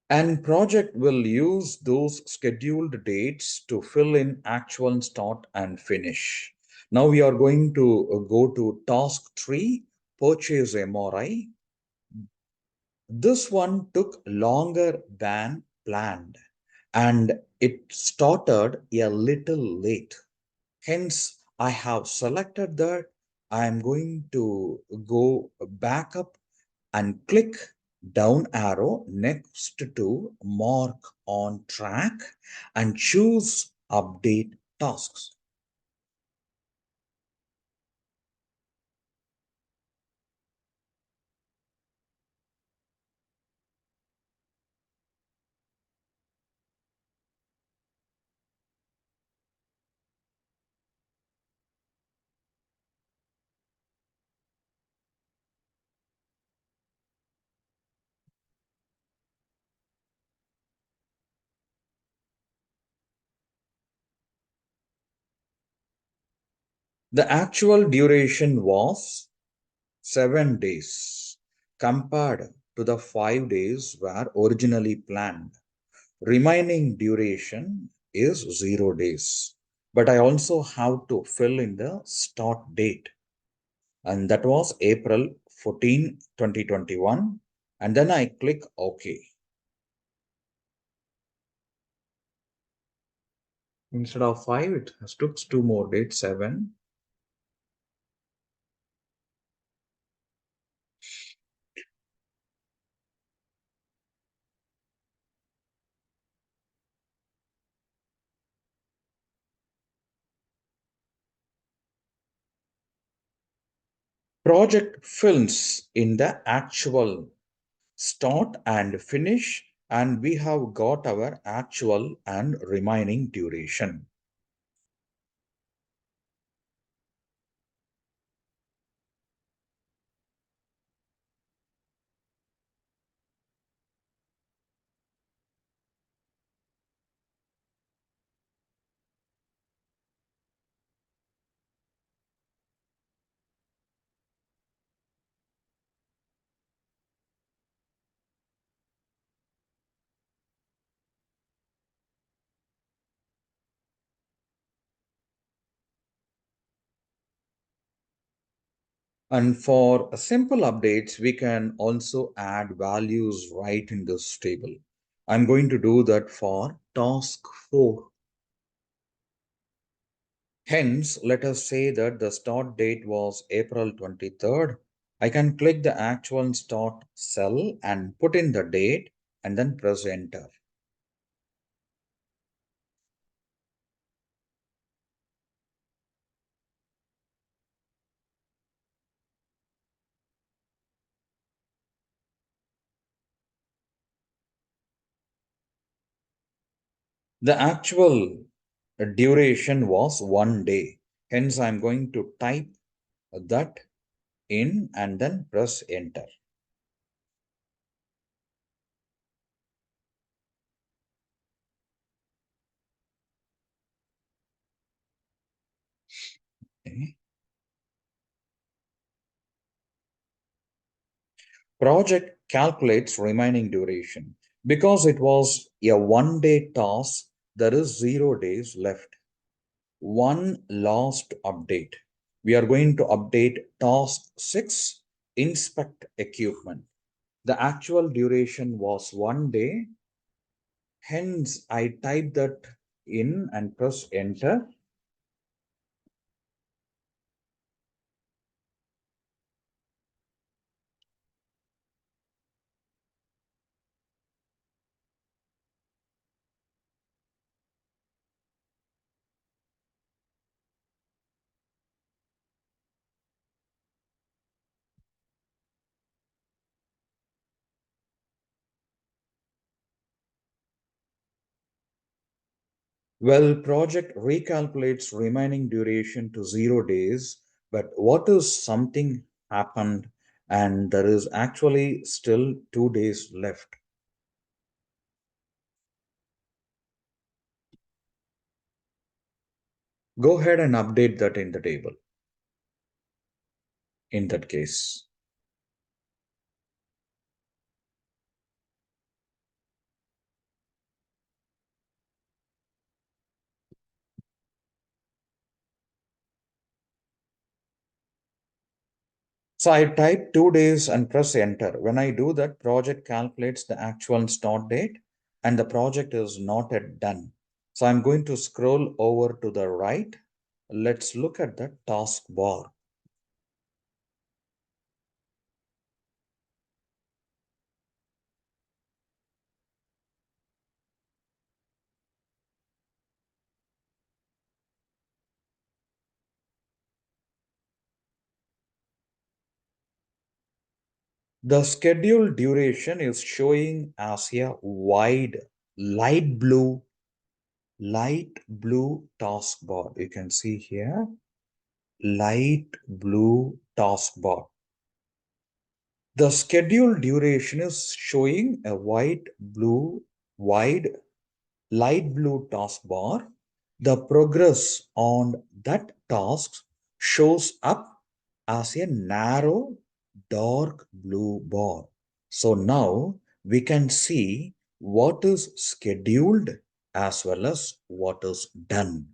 And project will use those scheduled dates to fill in actual start and finish. Now we are going to go to task 3, purchase MRI. This one took longer than planned and it started a little late. Hence, I have selected that I am going to go back up and click down arrow next to mark on track and choose update tasks. The actual duration was 7 days compared to the 5 days were originally planned. Remaining duration is 0 days. But I also have to fill in the start date. And that was April 14, 2021. And then I click OK. Instead of 5, it has took 2 more dates, 7. Project fills in the actual start and finish, and we have got our actual and remaining duration. And for simple updates, we can also add values right in this table. I'm going to do that for task 4. Hence, let us say that the start date was April 23rd. I can click the actual start cell and put in the date and then press enter. The actual duration was 1 day. Hence, I'm going to type that in and then press enter. Okay. Project calculates remaining duration. Because it was a 1 day task, there is 0 days left. One last update. We are going to update task 6, inspect equipment. The actual duration was 1 day. Hence, I type that in and press enter. Well, project recalculates remaining duration to 0 days, but what is something happened and there is actually still 2 days left? Go ahead and update that in the table in that case. So I type 2 days and press enter. When I do that, project calculates the actual start date and the project is not yet done. So I'm going to scroll over to the right. Let's look at the task bar. The schedule duration is showing as a wide light blue taskbar. You can see here light blue taskbar. The schedule duration is showing a wide light blue taskbar. The progress on that task shows up as a narrow dark blue bar. So now we can see what is scheduled as well as what is done.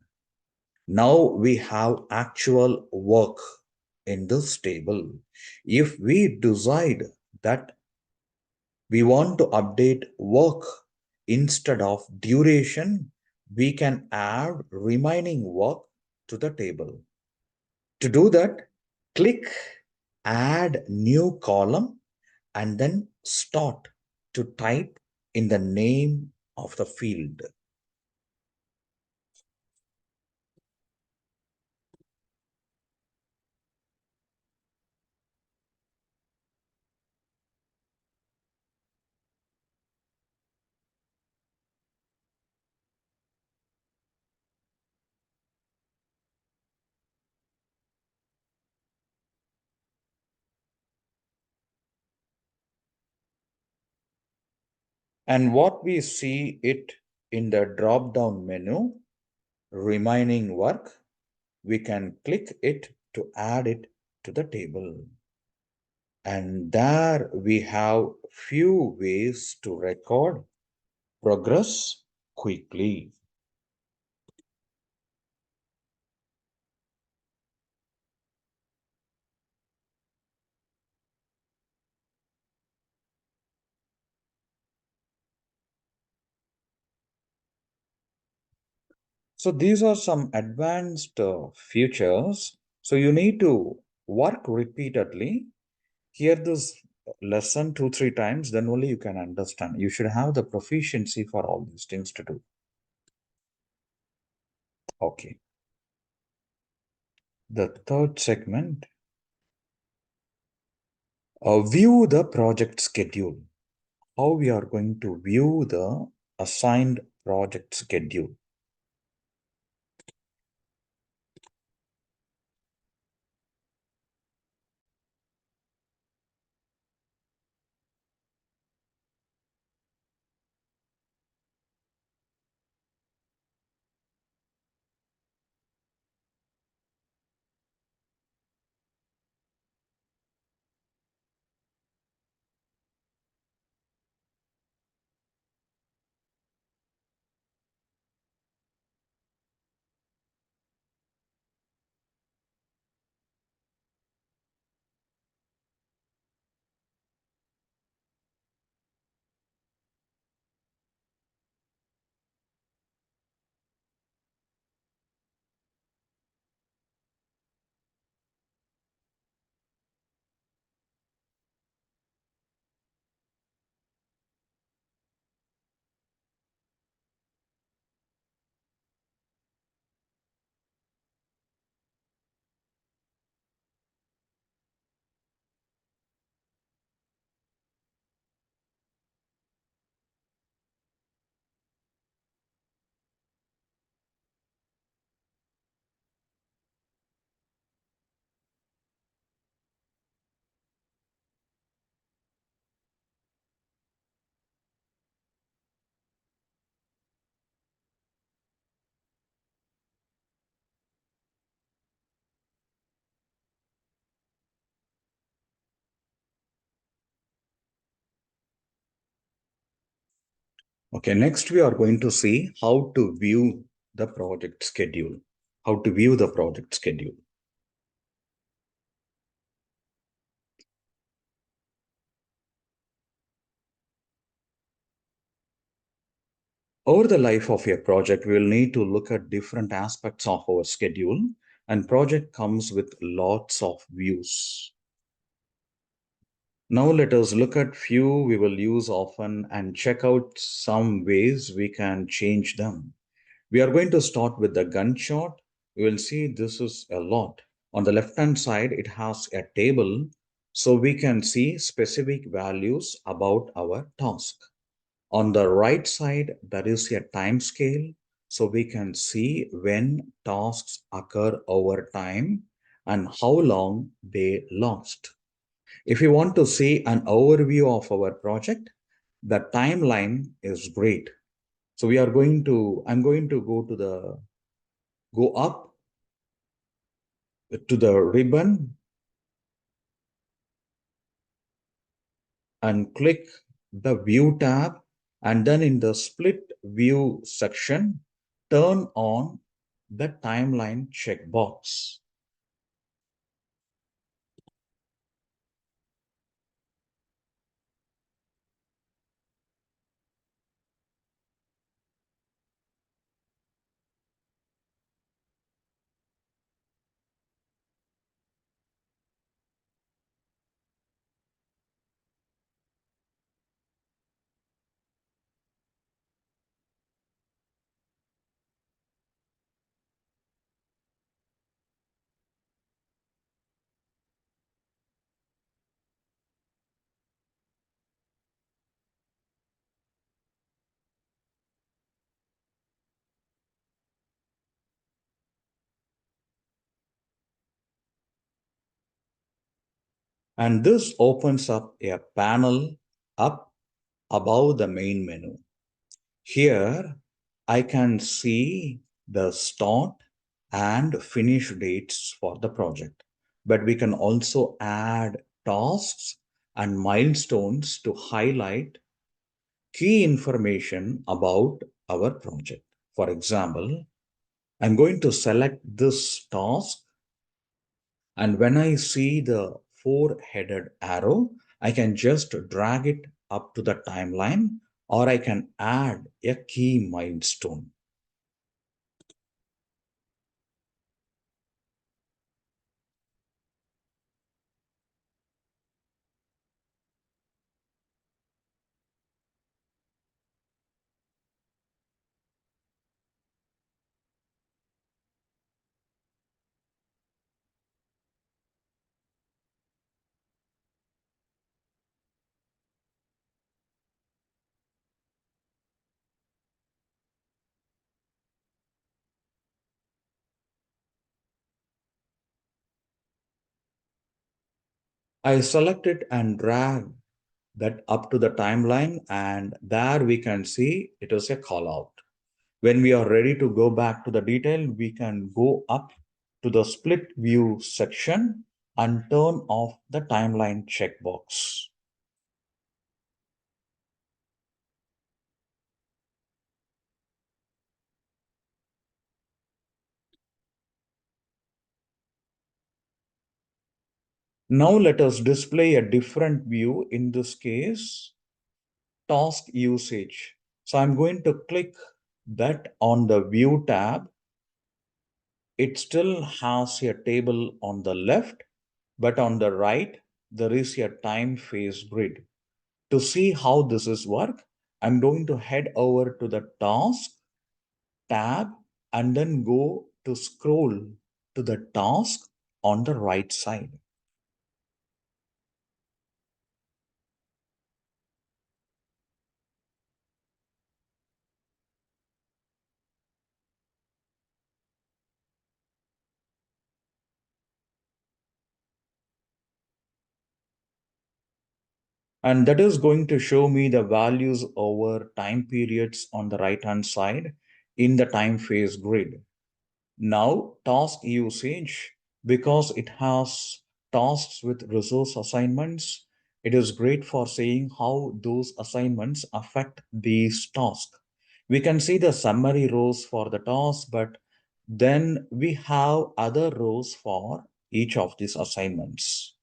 Now we have actual work in this table. If we decide that we want to update work instead of duration, we can add remaining work to the table. To do that, click add new column and then start to type in the name of the field. And what we see it in the drop down menu, remaining work, we can click it to add it to the table. And there we have few ways to record progress quickly. So these are some advanced features. So you need to work repeatedly. Hear this lesson 2, 3 times, then only you can understand. You should have the proficiency for all these things to do. Okay. The third segment, view the project schedule. How we are going to view the assigned project schedule. Okay, next we are going to see how to view the project schedule. How to view the project schedule. Over the life of a project, we will need to look at different aspects of our schedule, and project comes with lots of views. Now let us look at few we will use often and check out some ways we can change them. We are going to start with the Gantt chart. You will see this is a lot. On the left-hand side, it has a table, so we can see specific values about our task. On the right side, there is a time scale, so we can see when tasks occur over time and how long they last. If you want to see an overview of our project, the timeline is great. So I'm going to go up to the ribbon and click the View tab. And then in the split view section, turn on the timeline checkbox. And this opens up a panel up above the main menu. Here, I can see the start and finish dates for the project. But we can also add tasks and milestones to highlight key information about our project. For example, I'm going to select this task, and when I see the four-headed arrow, I can just drag it up to the timeline, or I can add a key milestone. I select it and drag that up to the timeline, and there we can see it is a call out. When we are ready to go back to the detail, we can go up to the split view section and turn off the timeline checkbox. Now let us display a different view, in this case, task usage. So I'm going to click that on the view tab. It still has a table on the left, but on the right, there is a time phase grid. To see how this is work, I'm going to head over to the task tab and then go to scroll to the task on the right side. And that is going to show me the values over time periods on the right hand side in the time phase grid. Now, task usage, because it has tasks with resource assignments, it is great for seeing how those assignments affect these tasks. We can see the summary rows for the task, but then we have other rows for each of these assignments.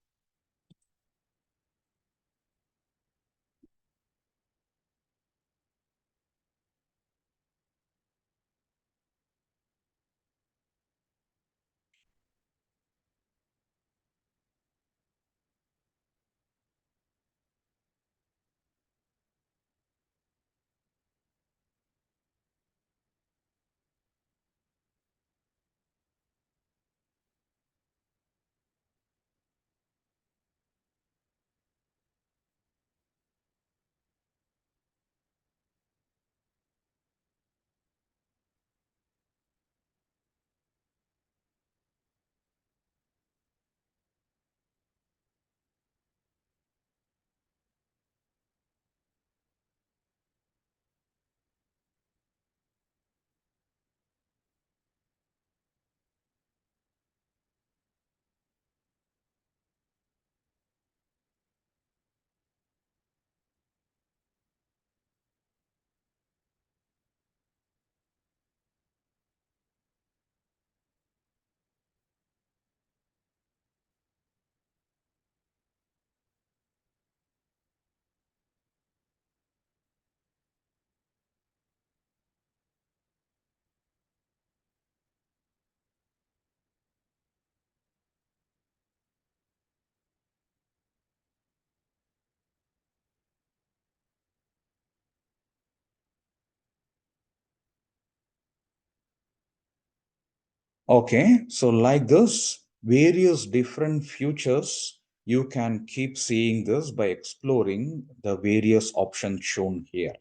Okay, so like this, various different futures, you can keep seeing this by exploring the various options shown here.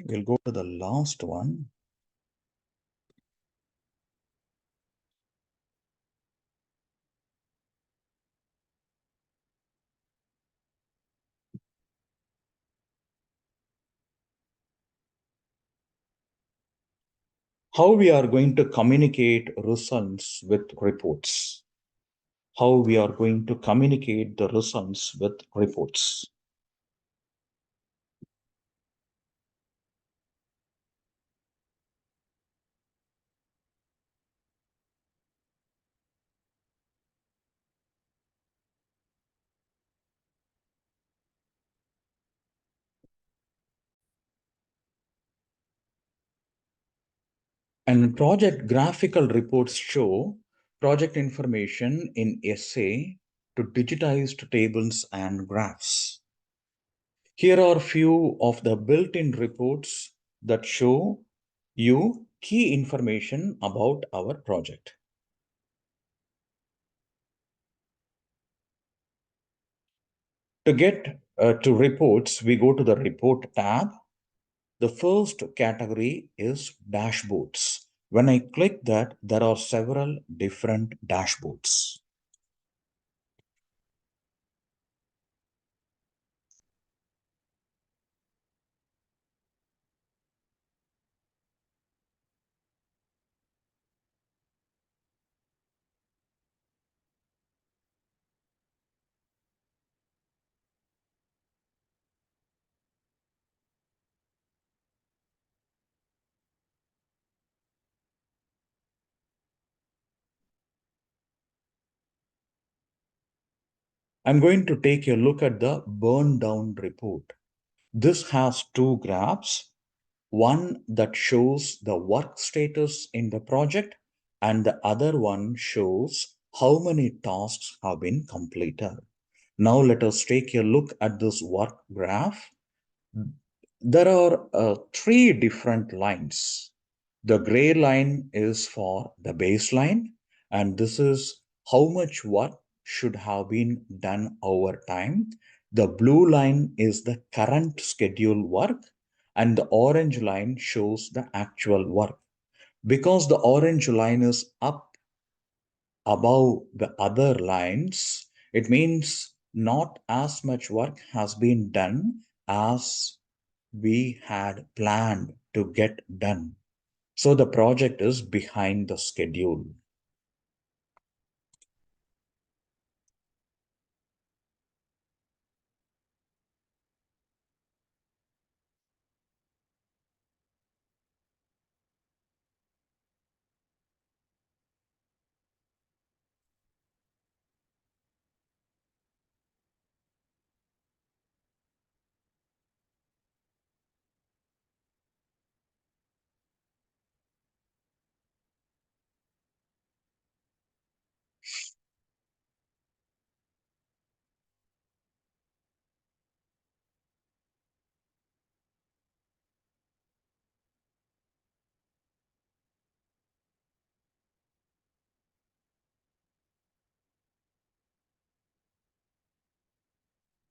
We'll go to the last one. How we are going to communicate results with reports. How we are going to communicate the results with reports. And project graphical reports show project information in essay to digitized tables and graphs. Here are few of the built-in reports that show you key information about our project. To get to reports, we go to the report tab. The first category is dashboards. When I click that, there are several different dashboards. I'm going to take a look at the burn down report. This has two graphs, one that shows the work status in the project, and the other one shows how many tasks have been completed. Now let us take a look at this work graph. There are three different lines. The gray line is for the baseline, and this is how much work should have been done over time. The blue line is the current schedule work, and the orange line shows the actual work. Because the orange line is up above the other lines, it means not as much work has been done as we had planned to get done. So the project is behind the schedule.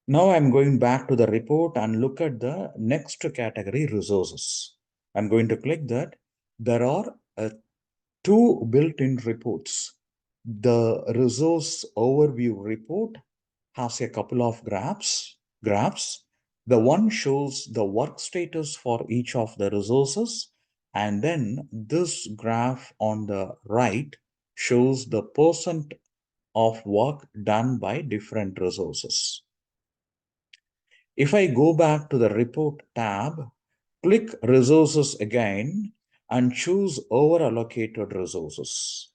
Now I'm going back to the report and look at the next category, resources. I'm going to click that. There are two built-in reports. The resource overview report has a couple of graphs. The one shows the work status for each of the resources, and then this graph on the right shows the percent of work done by different resources. If I go back to the report tab, click resources again and choose over allocated resources.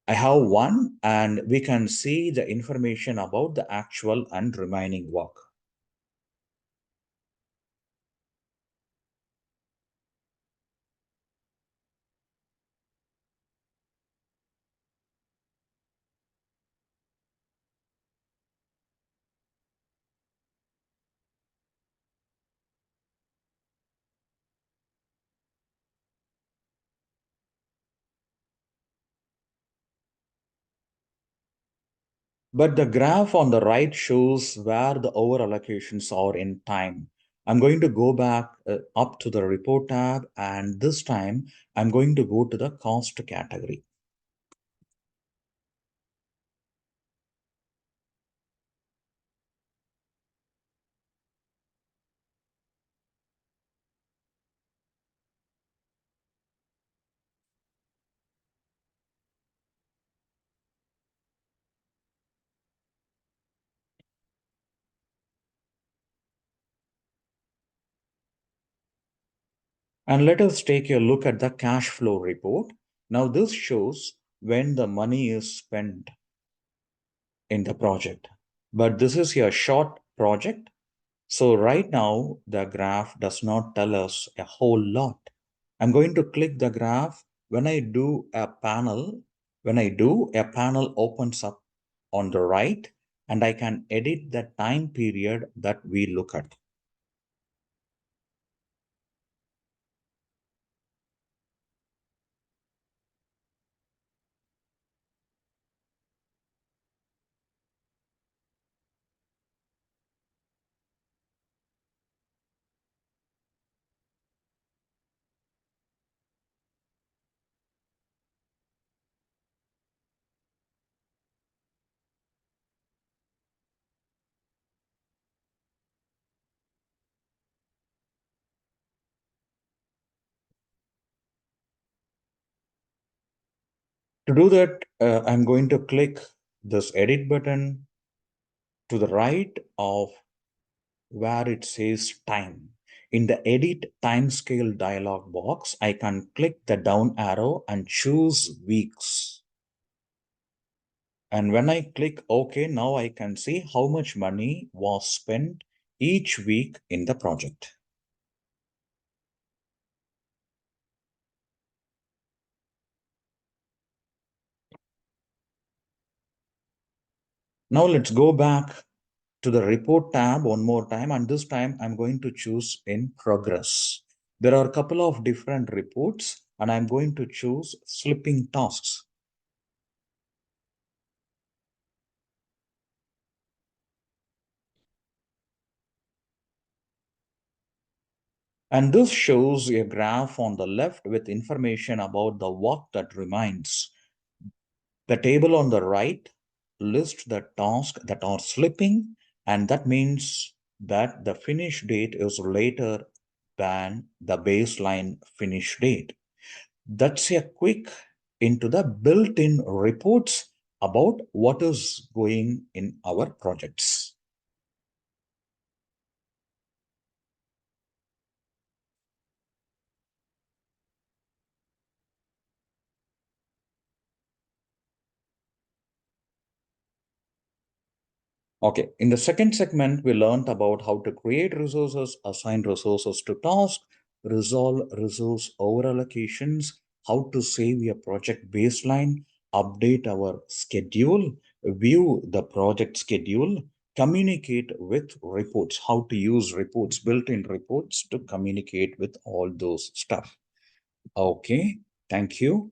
I have one, and we can see the information about the actual and remaining work. But the graph on the right shows where the over allocations are in time. I'm going to go back up to the report tab, and this time I'm going to go to the cost category. And let us take a look at the cash flow report. Now this shows when the money is spent in the project. But this is a short project. So right now, the graph does not tell us a whole lot. I'm going to click the graph. When I do a panel, a panel opens up on the right, and I can edit the time period that we look at. To do that, I'm going to click this edit button to the right of where it says time. In the edit timescale dialog box, I can click the down arrow and choose weeks. And when I click OK, now I can see how much money was spent each week in the project. Now let's go back to the report tab one more time, and this time I'm going to choose in progress. There are a couple of different reports, and I'm going to choose slipping tasks. And this shows a graph on the left with information about the work that remains. The table on the right lists the tasks that are slipping, and that means that the finish date is later than the baseline finish date. That's a quick into the built-in reports about what is going in our projects. Okay, in the second segment, we learned about how to create resources, assign resources to tasks, resolve resource overallocations, how to save a project baseline, update our schedule, view the project schedule, communicate with reports, how to use reports, built-in reports to communicate with all those stuff. Okay, thank you.